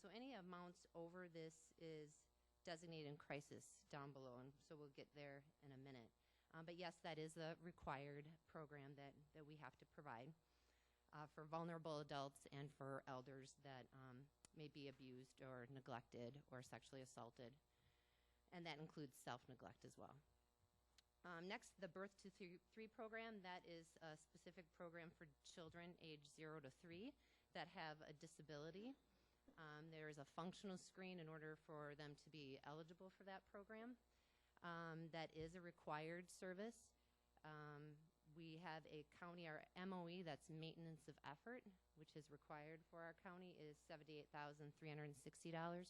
So any amounts over this is designated in crisis down below, and so we'll get there in a minute. But yes, that is a required program that we have to provide. for vulnerable adults and for elders that may be abused or neglected or sexually assaulted. And that includes self-neglect as well. Next, the Birth to 3 program. That is a specific program for children age 0 to 3 that have a disability. There is a functional screen in order for them to be eligible for that program. That is a required service. We have a county, our MOE, that's maintenance of effort, which is required for our county, is $78,360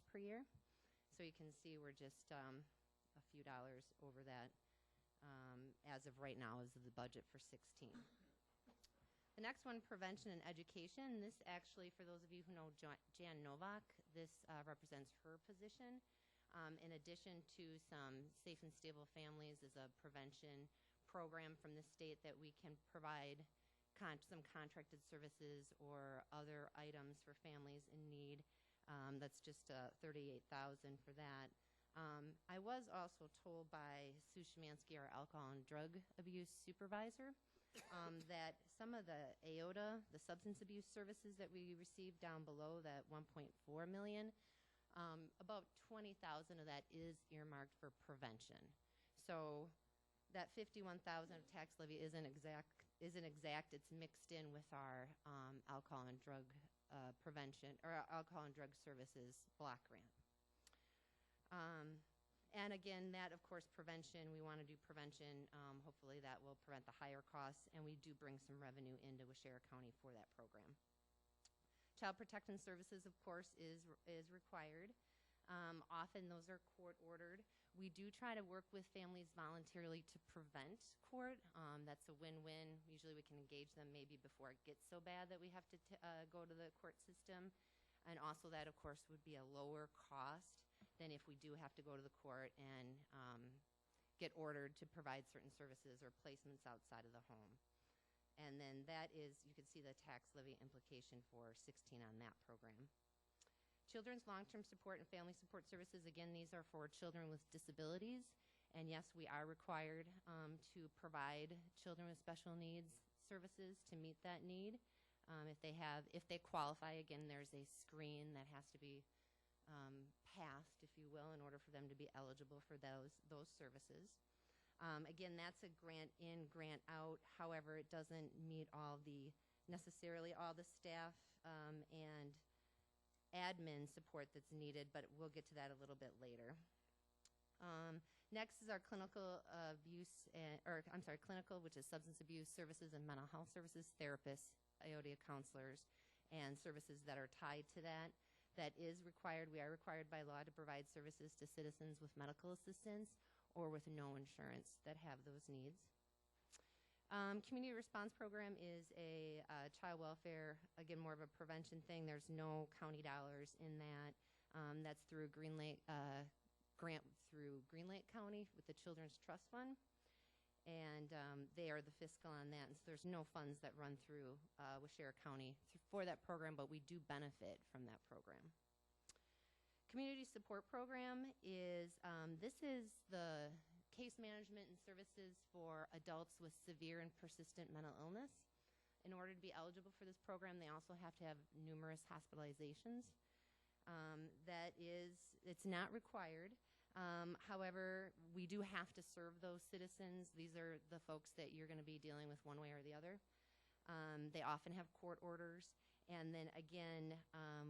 per year. So you can see we're just a few dollars over that as of right now is the budget for 16. The next one, prevention and education. This actually, for those of you who know Jan Novak, this represents her position. In addition to some Safe and Stable Families is a prevention program from the state that we can provide some contracted services or other items for families in need. That's just $38,000 for that. I was also told by Sue Szymanski, our alcohol and drug abuse supervisor, that some of the AOTA, the substance abuse services that we received down below, that $1.4 million, about $20,000 of that is earmarked for prevention. So that $51,000 of tax levy isn't exact. It's mixed in with our alcohol and drug prevention or alcohol and drug services block grant. And again, that, of course, prevention, we want to do prevention. Hopefully that will prevent the higher costs, and we do bring some revenue into Waushara County for that program. Child Protective Services, of course, is required. Often those are court-ordered. We do try to work with families voluntarily to prevent court. That's a win-win. Usually we can engage them maybe before it gets so bad that we have to go to the court system. And also that, of course, would be a lower cost than if we do have to go to the court and get ordered to provide certain services or placements outside of the home. And then that is, you can see the tax levy implication for 16 on that program. Children's long-term support and family support services, again, these are for children with disabilities. And yes, we are required to provide children with special needs services to meet that need. If they qualify, again, there's a screen that has to be passed, if you will, in order for them to be eligible for those services. Again, that's a grant in, grant out. However, it doesn't meet necessarily all the staff and admin support that's needed, but we'll get to that a little bit later. Next is our clinical clinical, which is substance abuse services and mental health services, therapists, IODA counselors, and services that are tied to that. That is required. We are required by law to provide services to citizens with medical assistance or with no insurance that have those needs. Community Response Program is a child welfare, again, more of a prevention thing. There's no county dollars in that. That's through grant through Green Lake County with the Children's Trust Fund. And they are the fiscal on that. And so there's no funds that run through Waushara County for that program, but we do benefit from that program. Community Support Program is, this is the case management and services for adults with severe and persistent mental illness. In order to be eligible for this program, they also have to have numerous hospitalizations. It's not required. However, we do have to serve those citizens. These are the folks that you're going to be dealing with one way or the other. They often have court orders. And then again,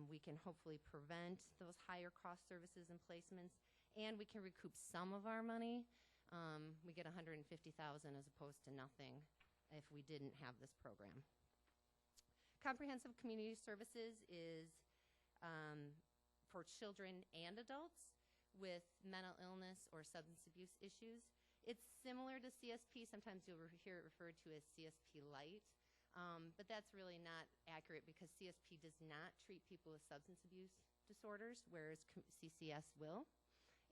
we can hopefully prevent those higher cost services and placements, and we can recoup some of our money. We get $150,000 as opposed to nothing if we didn't have this program. Comprehensive Community Services is for children and adults with mental illness or substance abuse issues. It's similar to CSP. Sometimes you'll hear it referred to as CSP Light, but that's really not accurate because CSP does not treat people with substance abuse disorders, whereas CCS will.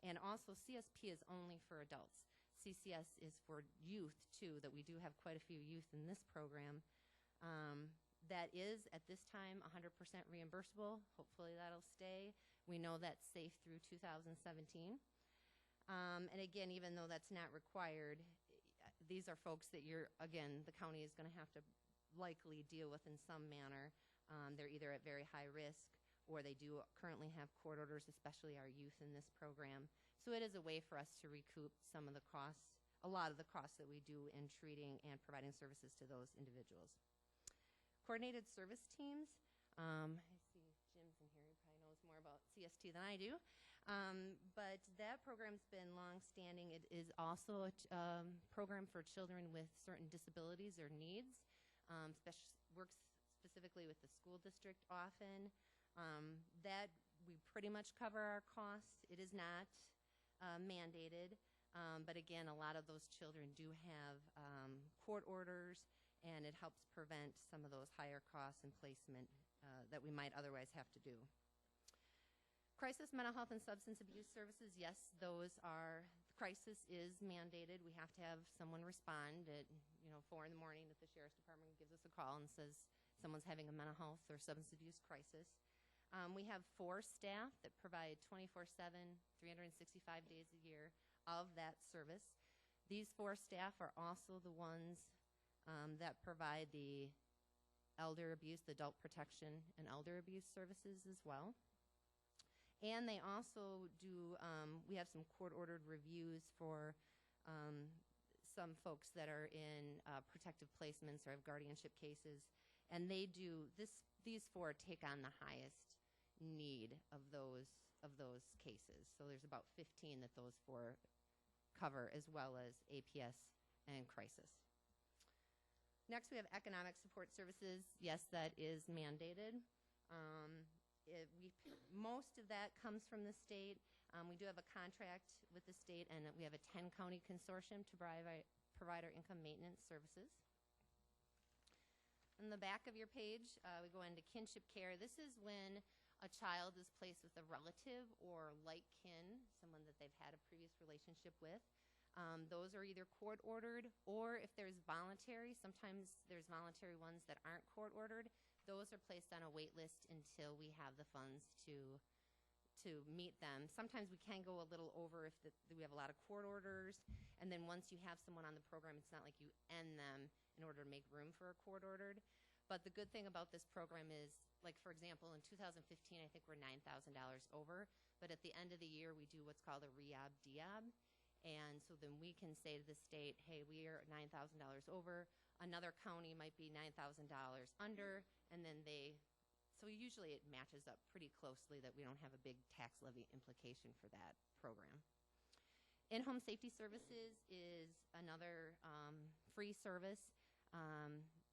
And also CSP is only for adults. CCS is for youth too, that we do have quite a few youth in this program. That is, at this time, 100% reimbursable. Hopefully that'll stay. We know that's safe through 2017. And again, even though that's not required, these are folks that the county is going to have to likely deal with in some manner. They're either at very high risk or they do currently have court orders, especially our youth in this program. So it is a way for us to recoup some of the costs, a lot of the costs that we do in treating and providing services to those individuals. Coordinated service teams. I see Jim's in here. He probably knows more about CST than I do. But that program's been long-standing. It is also a program for children with certain disabilities or needs. Works specifically with the school district often. That we pretty much cover our costs. It is not mandated. But again, a lot of those children do have court orders, and it helps prevent some of those higher costs and placement that we might otherwise have to do. Crisis mental health and substance abuse services, yes, crisis is mandated. We have to have someone respond at 4 in the morning if the sheriff's department gives us a call and says someone's having a mental health or substance abuse crisis. We have 4 staff that provide 24/7, 365 days a year of that service. These 4 staff are also the ones that provide the elder abuse, the adult protection and elder abuse services as well. And they also do, we have some court-ordered reviews for some folks that are in protective placements or have guardianship cases. And they do, these 4 take on the highest need of those cases. So there's about 15 that those 4 cover, as well as APS and crisis. Next, we have economic support services. Yes, that is mandated. Most of that comes from the state. We do have a contract with the state, and we have a 10-county consortium to provide our income maintenance services. On the back of your page, we go into kinship care. This is when a child is placed with a relative or like kin, someone that they've had a previous relationship with. Those are either court-ordered, or if there's voluntary, sometimes there's voluntary ones that aren't court-ordered. Those are placed on a wait list until we have the funds to meet them. Sometimes we can go a little over if we have a lot of court orders, and then once you have someone on the program, it's not like you end them in order to make room for a court-ordered. But the good thing about this program is, like for example, in 2015, I think we're $9,000 over, but at the end of the year, we do what's called a re-ob-de-ob. And so then we can say to the state, hey, we are $9,000 over. Another county might be $9,000 under, and then so usually it matches up pretty closely that we don't have a big tax levy implication for that program. In-home safety services is another free service.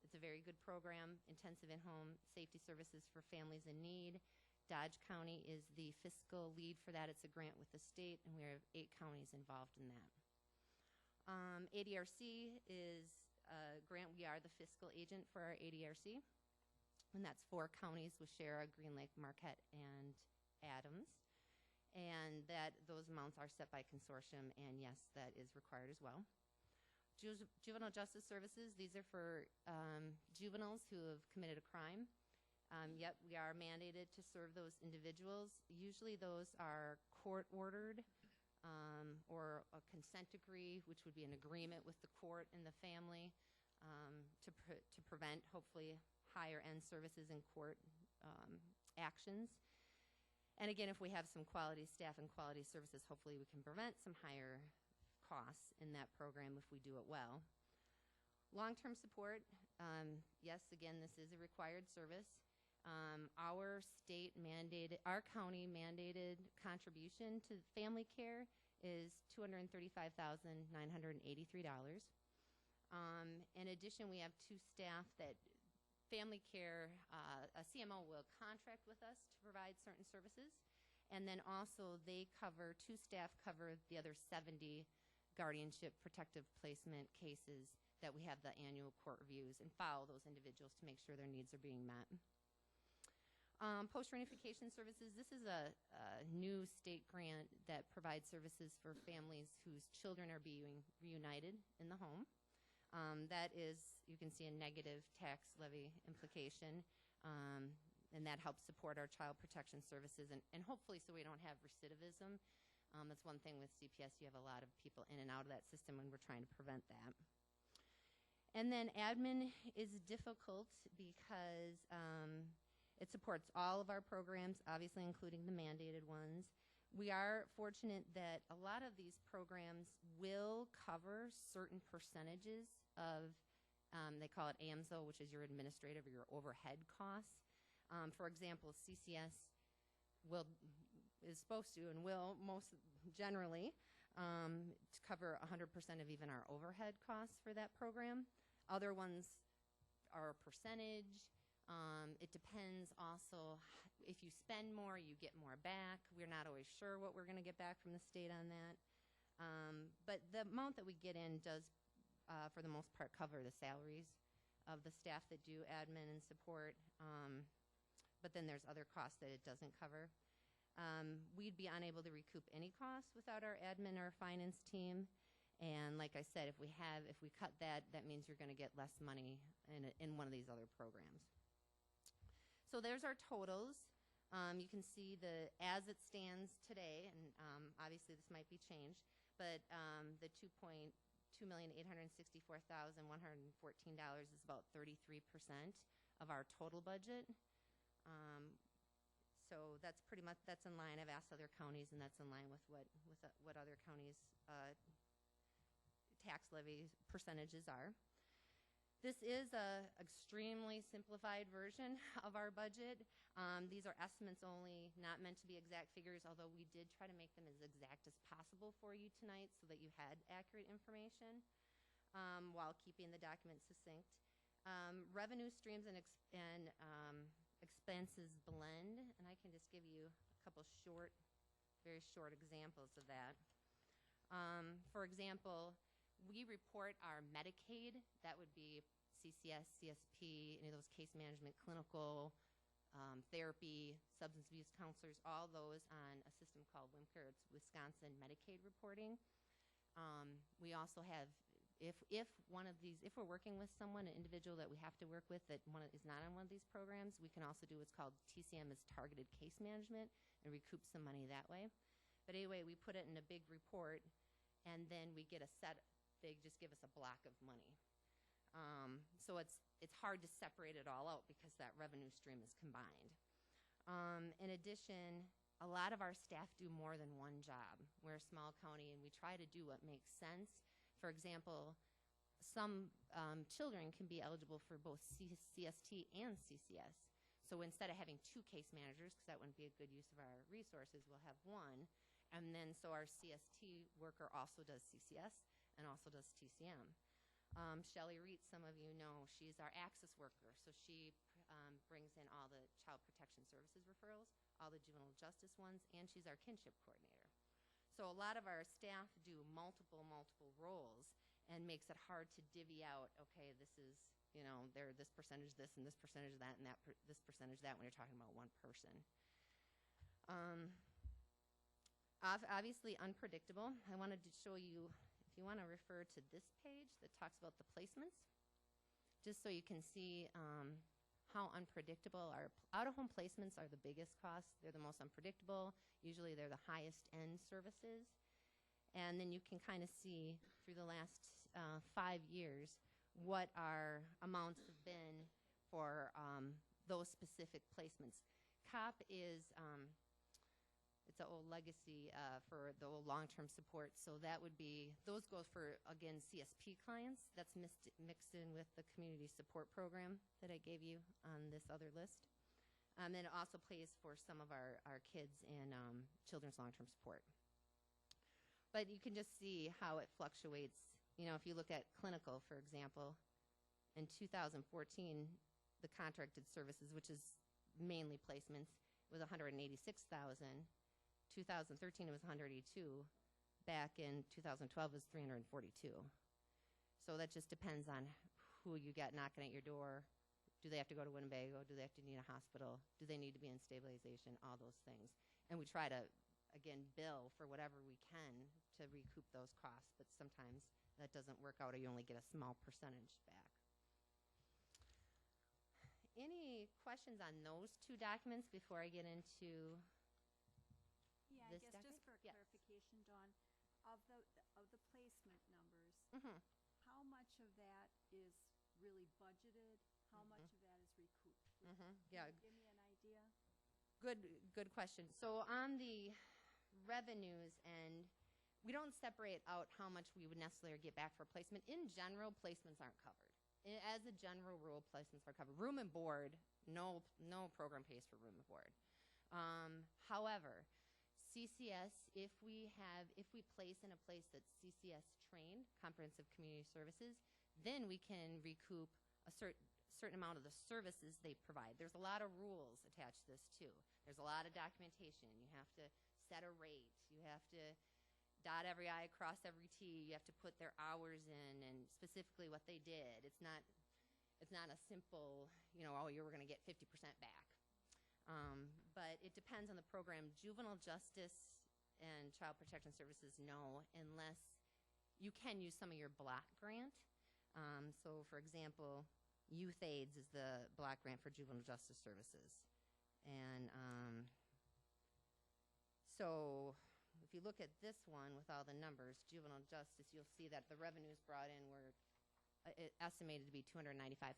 It's a very good program, intensive in-home safety services for families in need. Dodge County is the fiscal lead for that. It's a grant with the state, and we have 8 counties involved in that. ADRC is a grant. We are the fiscal agent for our ADRC, and that's 4 counties with Shara, Green Lake, Marquette, and Adams. And those amounts are set by consortium, and yes, that is required as well. Juvenile justice services, these are for juveniles who have committed a crime. Yet we are mandated to serve those individuals. Usually those are court-ordered or a consent decree, which would be an agreement with the court and the family to prevent, hopefully, higher-end services in court actions. And again, if we have some quality staff and quality services, hopefully we can prevent some higher costs in that program if we do it well. Long-term support, yes, again, this is a required service. Our county mandated contribution to family care is $235,983. In addition, we have 2 staff that family care, a CMO will contract with us to provide certain services. And then also 2 staff cover the other 70 guardianship protective placement cases that we have the annual court reviews and follow those individuals to make sure their needs are being met. Post-reunification services, this is a new state grant that provides services for families whose children are being reunited in the home. That is, you can see, a negative tax levy implication, and that helps support our child protection services, and hopefully so we don't have recidivism. That's one thing with CPS, you have a lot of people in and out of that system, and we're trying to prevent that. And then admin is difficult because it supports all of our programs, obviously including the mandated ones. We are fortunate that a lot of these programs will cover certain percentages of, they call it AMSO, which is your administrative or your overhead costs. For example, CCS is supposed to and will most generally to cover 100% of even our overhead costs for that program. Other ones are a percentage. It depends also, if you spend more, you get more back. We're not always sure what we're going to get back from the state on that. But the amount that we get in does, for the most part, cover the salaries of the staff that do admin and support. But then there's other costs that it doesn't cover. We'd be unable to recoup any costs without our admin or finance team. And like I said, if we cut that, that means you're going to get less money in one of these other programs. So there's our totals. You can see as it stands today, and obviously this might be changed, but the $2,864,114 is about 33% of our total budget. So that's pretty much, that's in line. I've asked other counties, and that's in line with what other counties' tax levy percentages are. This is a extremely simplified version of our budget. These are estimates only, not meant to be exact figures, although we did try to make them as exact as possible for you tonight so that you had accurate information while keeping the document succinct. Revenue streams and expenses blend, and I can just give you a couple very short examples of that. For example, we report our Medicaid, that would be CCS, CSP, any of those case management, clinical, therapy, substance abuse counselors, all those on a system called WMCAR. It's Wisconsin Medicaid reporting. We also have, if we're working with someone, an individual that we have to work with that is not on one of these programs, we can also do what's called TCM, is targeted case management, and recoup some money that way. But anyway, we put it in a big report, and then we get they just give us a block of money. So it's hard to separate it all out because that revenue stream is combined. In addition, a lot of our staff do more than one job. We're a small county, and we try to do what makes sense. For example, some children can be eligible for both CST and CCS. So instead of having two case managers, because that wouldn't be a good use of our resources, we'll have one. And then so our CST worker also does CCS and also does TCM. Shelley Reitz, some of you know, she's our Access worker. So she brings in all the Child Protection Services referrals, all the juvenile justice ones, and she's our kinship coordinator. So a lot of our staff do multiple roles, and makes it hard to divvy out, okay, this is, they're this percentage this and this percentage that and this percentage that when you're talking about one person. Obviously unpredictable. I wanted to show you, if you want to refer to this page that talks about the placements, just so you can see how unpredictable our out-of-home placements are. The biggest costs. They're the most unpredictable. Usually they're the highest end services. And then you can kind of see through the last 5 years what our amounts have been for those specific placements. COP is it's an old legacy for the old long-term support. So that would be, those go for, again, CSP clients. That's mixed in with the community support program that I gave you on this other list. And then it also pays for some of our kids in children's long-term support. But you can just see how it fluctuates. If you look at clinical, for example, in 2014, the contracted services, which is mainly placements, was $186,000. 2013 it was 182. Back in 2012 it was 342. So that just depends on who you got knocking at your door. Do they have to go to Winnebago? Do they have to need a hospital? Do they need to be in stabilization? All those things. And we try to, again, bill for whatever we can to recoup those costs, but sometimes that doesn't work out, or you only get a small percentage back. Any questions on those two documents before I get into Yeah, I this guess document? just for Yes. clarification, Dawn, of the placement numbers, Mhm. how much of that is really budgeted, how much of that is recouped? Yeah. Can you give me an idea? Good question. So on the revenues end, we don't separate out how much we would necessarily get back for placement. In general, placements aren't covered. As a general rule, placements are covered. Room and board, no program pays for room and board. However, CCS, if we place in a place that's CCS trained, Comprehensive Community Services, then we can recoup a certain amount of the services they provide. There's a lot of rules attached to this too. There's a lot of documentation. You have to set a rate. You have to dot every I, cross every T. You have to put their hours in and specifically what they did. It's not a simple, oh, you were going to get 50% back. But it depends on the program. Juvenile justice and child protection services, no, unless you can use some of your block grant. So, for example, Youth AIDS is the block grant for juvenile justice services. And so if you look at this one with all the numbers, juvenile justice, you'll see that the revenues brought in were estimated to be $295,000.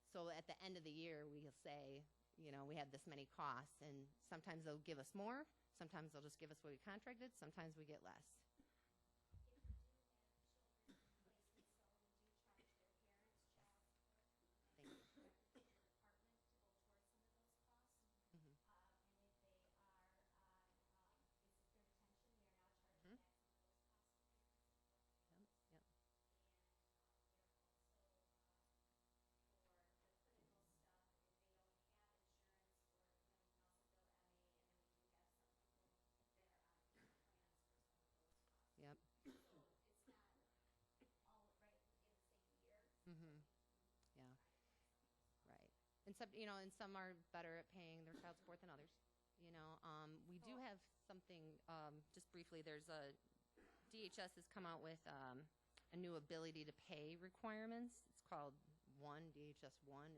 So at the end of the year, we'll say, we had this many costs, and sometimes they'll give us more, sometimes they'll just give us what we contracted, sometimes we get less. And some are better at paying their child support than others. We do have something, just briefly, DHS has come out with a new ability to pay requirements. It's called DHS 1.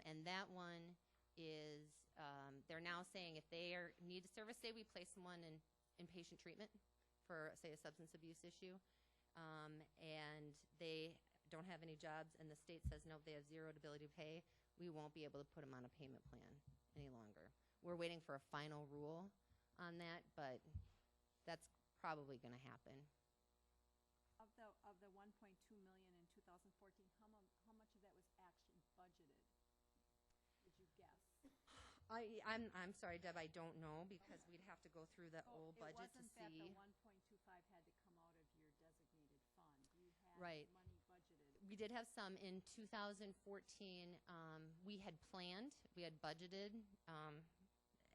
And that one is, they're now saying if they need a service, say we place someone in inpatient treatment for, say, a substance abuse issue, and they don't have any jobs, and the state says no, they have zero ability to pay, we won't be able to put them on a payment plan any longer. We're waiting for a final rule on that, but that's probably going to happen. Of the 1.2 million in 2014, how much of that was actually budgeted? Would you guess? I'm sorry, Deb, I don't know, because we'd have to go through the old budget to see. It wasn't that the 1.25 had to come out of your designated fund. You had right. money budgeted. We did have some in 2014. We had planned, we had budgeted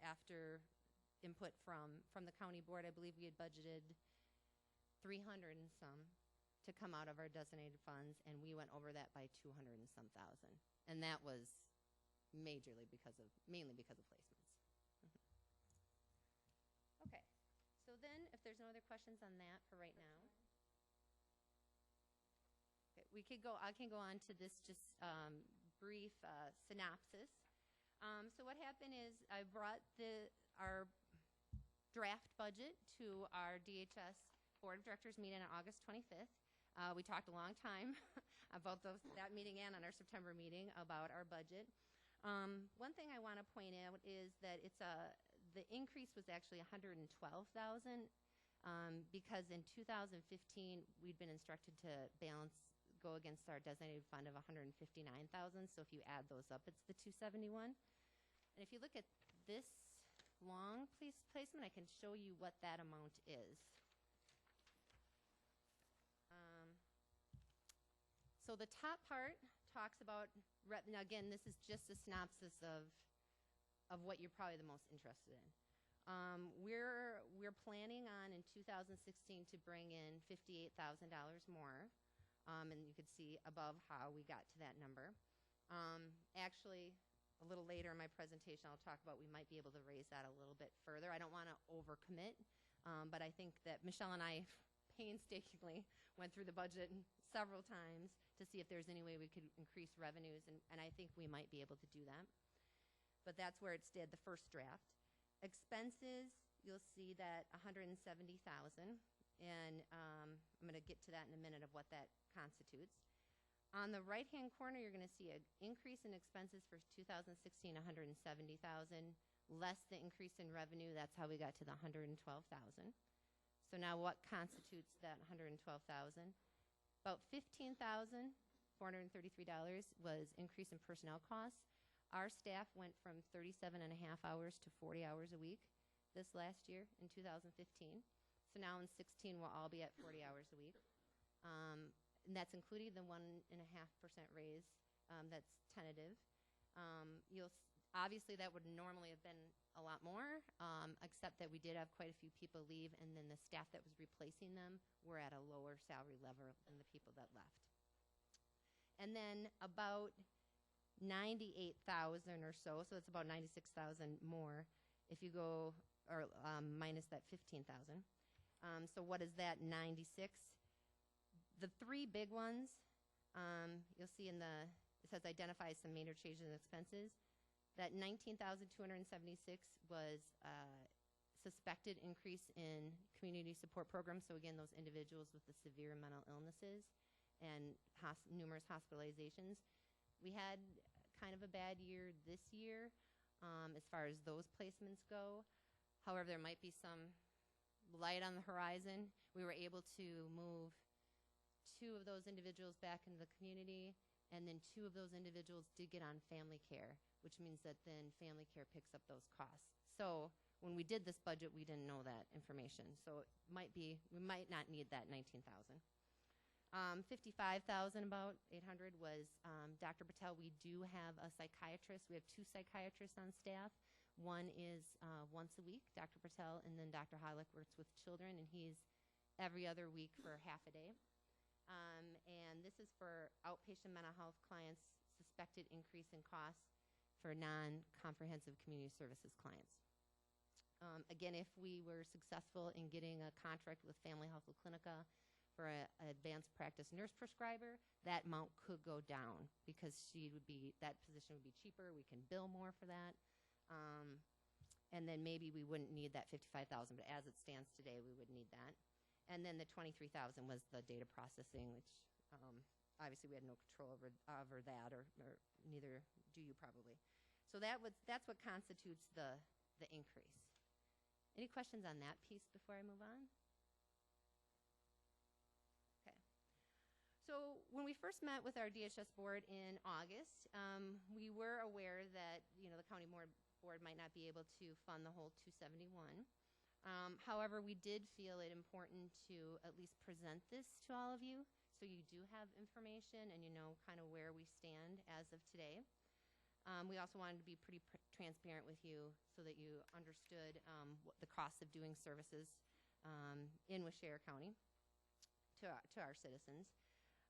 after input from the county board. I believe we had budgeted 300 and some to come out of our designated funds, and we went over that by 200 and some thousand. And that was mainly because of placements. Okay, so then if there's no other questions on that for right now, okay, I can go on to this just brief synopsis. So what happened is I brought our draft budget to our DHS Board of Directors meeting on August 25th. We talked a long time about that meeting and on our September meeting about our budget. One thing I want to point out is that the increase was actually $112,000 because in 2015 we'd been instructed to go against our designated fund of $159,000. So if you add those up, it's the $271. And if you look at this long placement, I can show you what that amount is. So the top part talks about, now again, this is just a synopsis of what you're probably the most interested in. We're planning on in 2016 to bring in $58,000 more, and you could see above how we got to that number. Actually, a little later in my presentation, I'll talk about we might be able to raise that a little bit further. I don't want to overcommit, but I think that Michelle and I painstakingly went through the budget several times to see if there's any way we could increase revenues, and I think we might be able to do that. But that's where it did the first draft. Expenses, you'll see that $170,000, And I'm going to get to that in a minute of what that constitutes. On the right-hand corner, you're going to see an increase in expenses for 2016, $170,000, less the increase in revenue. That's how we got to the $112,000. So now what constitutes that $112,000? About $15,433 was increase in personnel costs. Our staff went from 37 and a half hours to 40 hours a week this last year in 2015. So now in 16, we'll all be at 40 hours a week. And that's including the 1.5% raise that's tentative. Obviously, that would normally have been a lot more, except that we did have quite a few people leave, and then the staff that was replacing them were at a lower salary level than the people that left. And then about 98,000 or so it's about 96,000 more if you go, or minus that 15,000. So what is that 96? The three big ones, you'll see in it says identify some major changes in expenses. That 19,276 was suspected increase in community support programs. So again, those individuals with the severe mental illnesses and numerous hospitalizations. We had kind of a bad year this year as far as those placements go. However, there might be some light on the horizon. We were able to move 2 of those individuals back into the community, and then 2 of those individuals did get on family care, which means that then family care picks up those costs. So when we did this budget, we didn't know that information. So it might be, we might not need that 19,000. 55,000, about 800, was Dr. Patel. We do have a psychiatrist. We have 2 psychiatrists on staff. One is once a week, Dr. Patel, and then Dr. Hollick works with children, and he's every other week for half a day. And this is for outpatient mental health clients, suspected increase in costs for non-comprehensive community services clients. Again, if we were successful in getting a contract with Family Health of Clinica for an advanced practice nurse prescriber, that amount could go down because that position would be cheaper. We can bill more for that. And then maybe we wouldn't need that $55,000, but as it stands today, we would need that. And then the $23,000 was the data processing, which obviously we had no control over that, or neither do you probably. So that's what constitutes the increase. Any questions on that piece before I move on? Okay. So when we first met with our DHS board in August, we were aware that the county board might not be able to fund the whole 271. However, we did feel it important to at least present this to all of you, so you do have information and you know kind of where we stand as of today. We also wanted to be pretty transparent with you so that you understood what the cost of doing services in Waushara County to our citizens.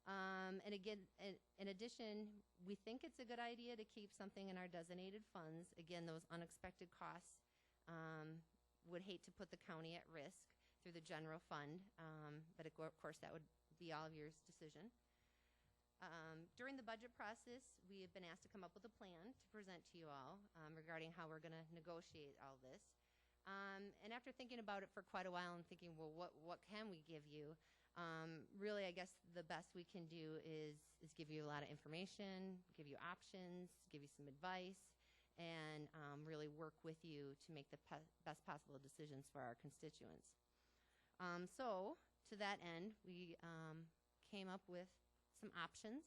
And again, in addition, we think it's a good idea to keep something in our designated funds. Again, those unexpected costs would hate to put the county at risk through the general fund, but of course that would be all of your decision. During the budget process, we have been asked to come up with a plan to present to you all regarding how we're going to negotiate all this. And after thinking about it for quite a while and thinking, well, what can we give you? Really, I guess the best we can do is give you a lot of information, give you options, give you some advice, and really work with you to make the best possible decisions for our constituents. So to that end, we came up with some options.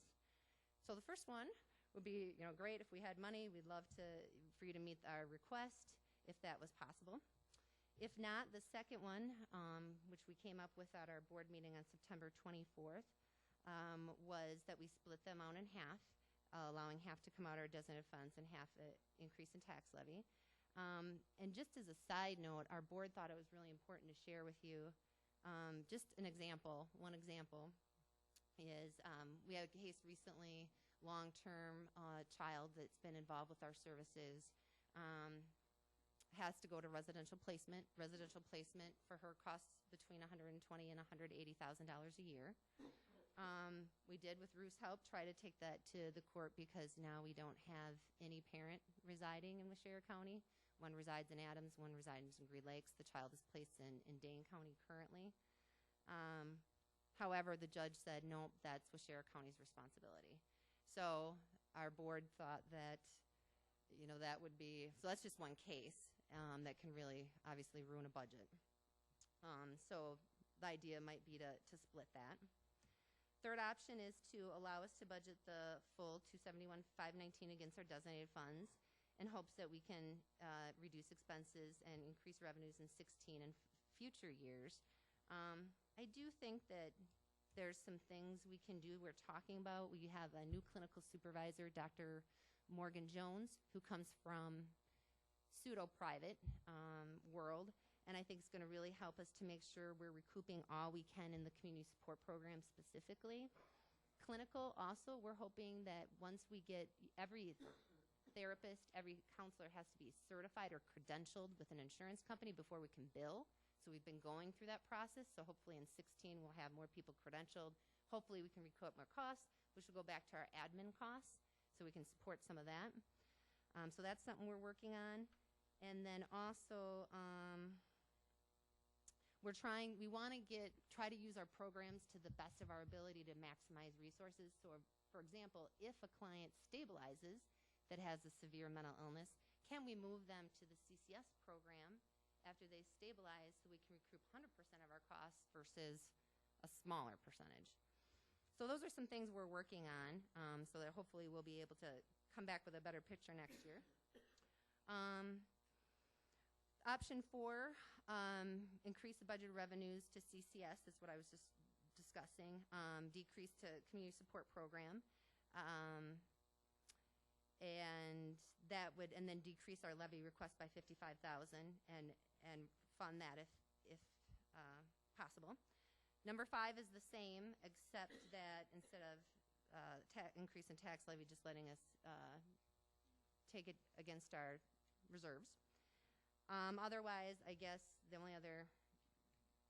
So the first one would be, great if we had money. We'd love for you to meet our request if that was possible. If not, the second one, which we came up with at our board meeting on September 24th, was that we split the amount in half, allowing half to come out of our designated funds and half increase in tax levy. And just as a side note, our board thought it was really important to share with you just an example. One example is we had a case recently, long-term child that's been involved with our services, has to go to residential placement. Residential placement for her costs between $120,000 and $180,000 a year. We did, with Ruth's help, try to take that to the court because now we don't have any parent residing in Waushara County. One resides in Adams, one resides in Green Lakes. The child is placed in Dane County currently. However, the judge said, nope, that's Waushara County's responsibility. So our board thought that, you know, that would be, so that's just one case that can really obviously ruin a budget. So the idea might be to split that. Third option is to allow us to budget the full $271,519 against our designated funds in hopes that we can reduce expenses and increase revenues in 16 and future years. I do think that there's some things we can do. We're talking about, we have a new clinical supervisor, Dr. Morgan Jones, who comes from pseudo-private world, and I think it's going to really help us to make sure we're recouping all we can in the community support program specifically. Clinical also, we're hoping that once we get every therapist, every counselor has to be certified or credentialed with an insurance company before we can bill. So we've been going through that process. So hopefully in 16 we'll have more people credentialed. Hopefully we can recoup more costs, which will go back to our admin costs, so we can support some of that. So that's something we're working on. And then also we want to try to use our programs to the best of our ability to maximize resources. So for example, if a client stabilizes that has a severe mental illness, can we move them to the CCS program after they stabilize so we can recoup 100% of our costs versus a smaller percentage? So those are some things we're working on, so that hopefully we'll be able to come back with a better picture next year. Option 4, increase the budget revenues to CCS is what I was just discussing. Decrease to community support program. And then decrease our levy request by $55,000 and fund that if possible. Number 5 is the same, except that instead of increase in tax levy, just letting us take it against our reserves. Otherwise, I guess the only other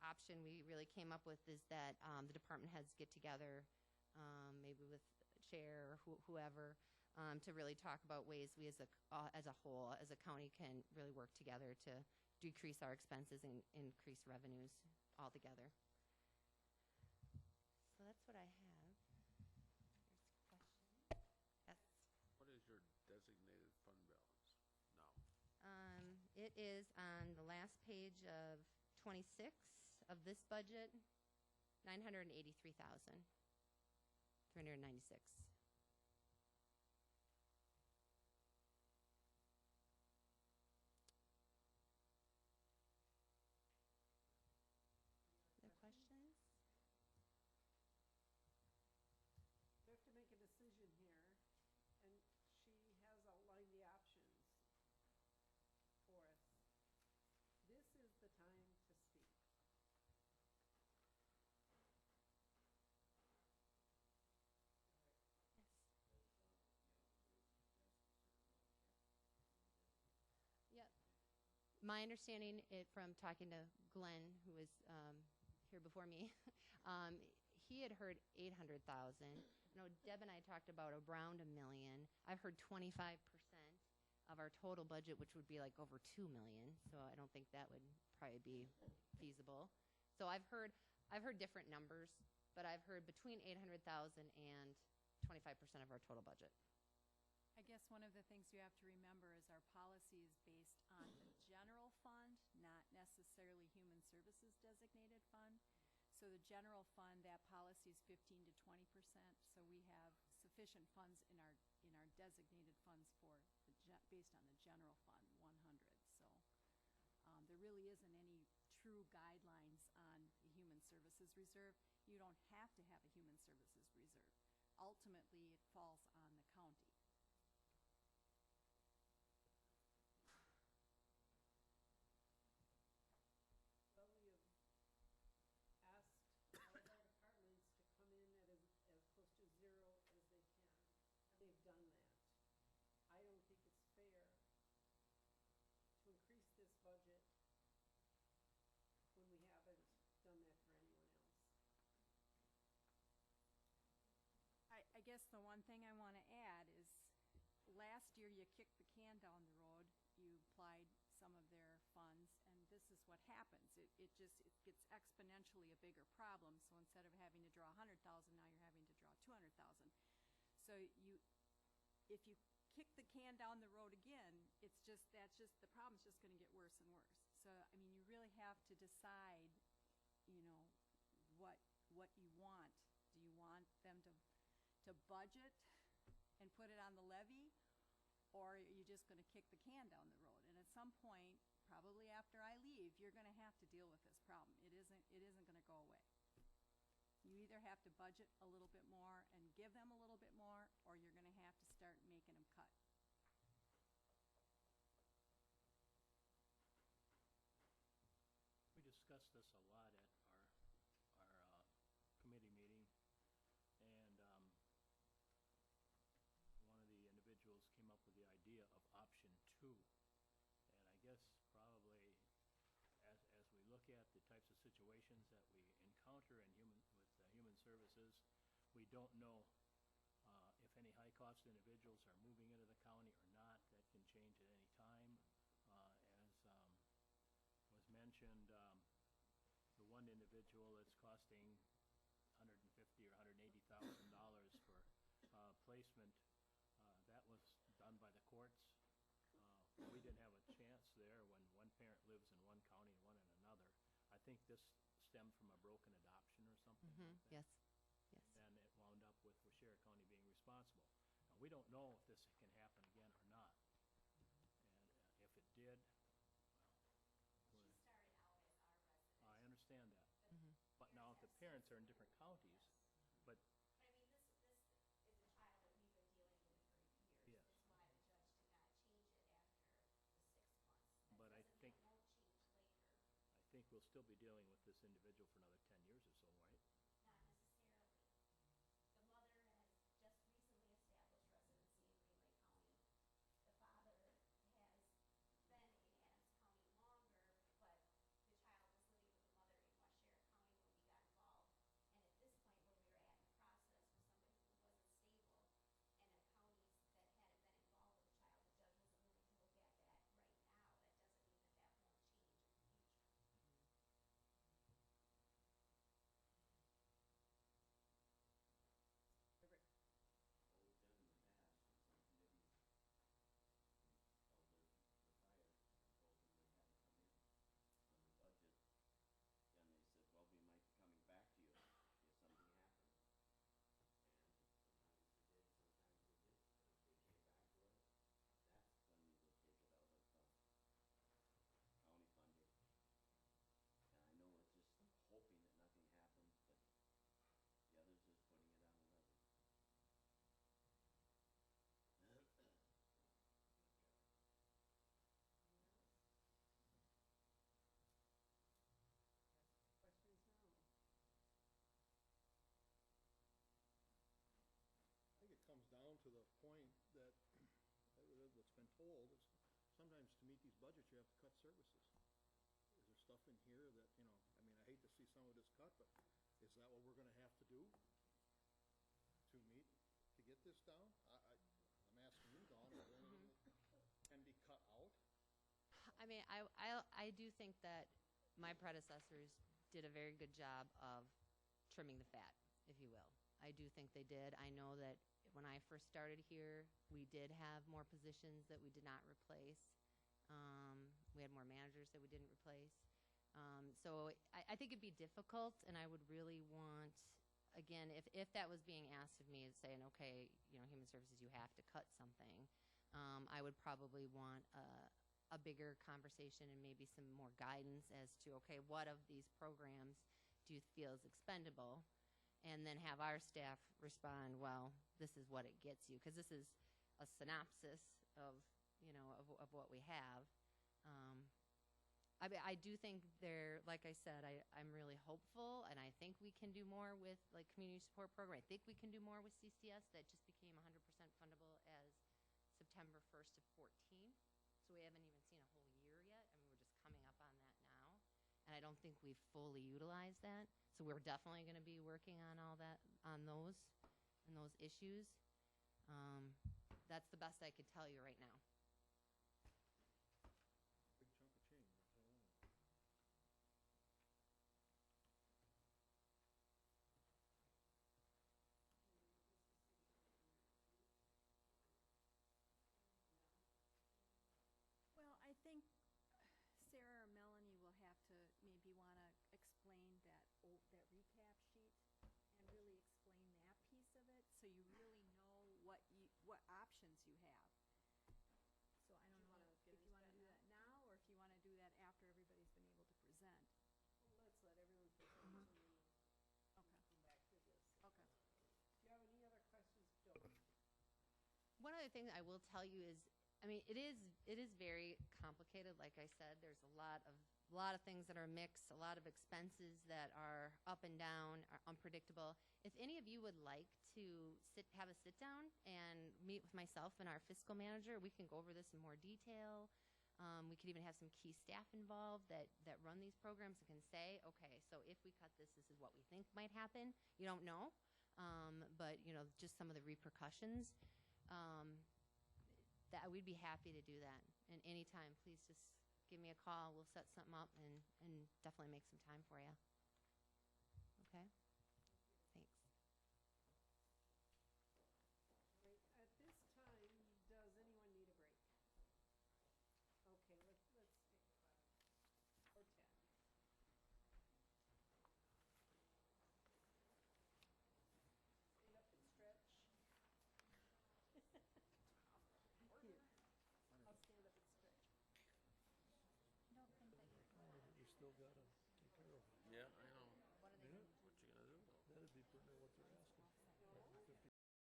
option we really came up with is that the department heads get together, maybe with chair or whoever, to really talk about ways we as a whole, as a county, can really work together to decrease our expenses and increase revenues altogether. So that's what I have. There's a question. Yes. What is your designated fund balance now? It is on the last page of 26 of this budget, $983,396. We have to make a decision here, and she has outlined the options for us. This is the time to speak. Yep. My understanding from talking to Glenn, who was here before me, he had heard 800,000. No, Deb and I talked about around $1 million. I've heard 25% of our total budget, which would be like over $2 million. So I don't think that would probably be feasible. So I've heard different numbers, but I've heard between 800,000 and 25% of our total budget. I guess one of the things you have to remember is our policy is based on the general fund, not necessarily human services designated fund. So the general fund, that policy is 15 to 20%. So we have sufficient funds in our designated funds for based on the general fund 100. So there really isn't any true guidelines on the human services reserve. You don't have to have a human services reserve. Ultimately, it falls on the county. They've done that. I don't think it's fair to increase this budget when we haven't done that for anyone else. I guess the one thing I want to add is last year you kicked the can down the road. You applied some of their funds, and this is what happens. It gets exponentially a bigger problem. So instead of having to draw 100,000, now you're having to draw 200,000. So if you kick the can down the road again, the problem's just going to get worse and worse. So, I mean, you really have to decide, what you want. Do you want them to budget and put it on the levy, or are you just going to kick the can down the road? And at some point, probably after I leave, you're going to have to deal with this problem. It isn't going to go away. You either have to budget a little bit more and give them a little bit more, or you're going to have to start making them cut. We discussed this a lot at our committee meeting, and one of the individuals came up with the idea of option 2. And I guess probably as we look at the types of situations that we encounter with human services, we don't know if any high-cost individuals are moving into the county or not. That can change at any time. As was mentioned, the one individual that's costing $150,000 or $180,000 for placement, that was done by the courts. We didn't have a chance there when one parent lives in one county and one in another. I think this stemmed from a broken adoption or something like that. Yes. Yes. And it wound up with Waushara County being responsible. Now, we don't know if this can happen again or not. And if it did, well, She started out as our resident. I understand that. Mhm. But now if the parents are in different counties, but But I mean, this is a child that we've been dealing with for years. Yes. That's why the judge did not change it after the 6 months. That But I doesn't think- mean it won't change later. I think we'll still be dealing with this individual for another 10 years or so, right? Not necessarily. The mother has just recently established residency in Green Lake County. The father has been in Adams County longer, but the child was living with the mother in Waushara County when we got involved. And at this point, where we were at in the process for somebody who wasn't stable and a county that hadn't been involved with the child, the judge wasn't willing to look at that right now. That doesn't mean that won't change in the future. Rick. What we've done in the past is some committees held the fire and told them they had to come in on the budget. And they said, well, we might be coming back to you if something happens. And sometimes they did, sometimes they didn't. But if they came back to us, that's when we would take it out of county funding. And I know it's just hoping that nothing happens, but the others is putting it on the levy. Questions now? I think it comes down to the point that, what's been told, is sometimes to meet these budgets, you have to cut services. Is there stuff in here that, I mean, I hate to see some of this cut, but is that what we're gonna have to do to get this down? I'm asking you, Dawn, is there anything that can be cut out? I mean, I do think that my predecessors did a very good job of trimming the fat, if you will. I do think they did. I know that when I first started here, we did have more positions that we did not replace. We had more managers that we didn't replace. So I think it'd be difficult, and I would really want, again, if that was being asked of me, saying, okay, human services, you have to cut something, I would probably want a bigger conversation and maybe some more guidance as to, okay, what of these programs do you feel is expendable? And then have our staff respond, well, this is what it gets you, because this is a synopsis of what we have. I do think like I said, I'm really hopeful, and I think we can do more with community support program. I think we can do more with CCS. That just became 100% fundable as September 1st of 14. So we haven't even seen a whole year yet. I mean, we're just coming up on that now. And I don't think we've fully utilized that. So we're definitely going to be working on all that, on those issues. That's the best I could tell you right now. Big chunk of change, I'll tell you that. other thing I will tell you is, I mean, it is very complicated. Like I said, there's a lot of things that are mixed, a lot of expenses that are up and down, are unpredictable. If any of you would like to have a sit down and meet with myself and our fiscal manager, we can go over this in more detail. We could even have some key staff involved that run these programs and can say, okay, so if we cut this is what we think might happen. You don't know, but you know, just some of the repercussions. That we'd be happy to do that. And anytime, please just give me a call. We'll set something up and definitely make some time for you. Okay?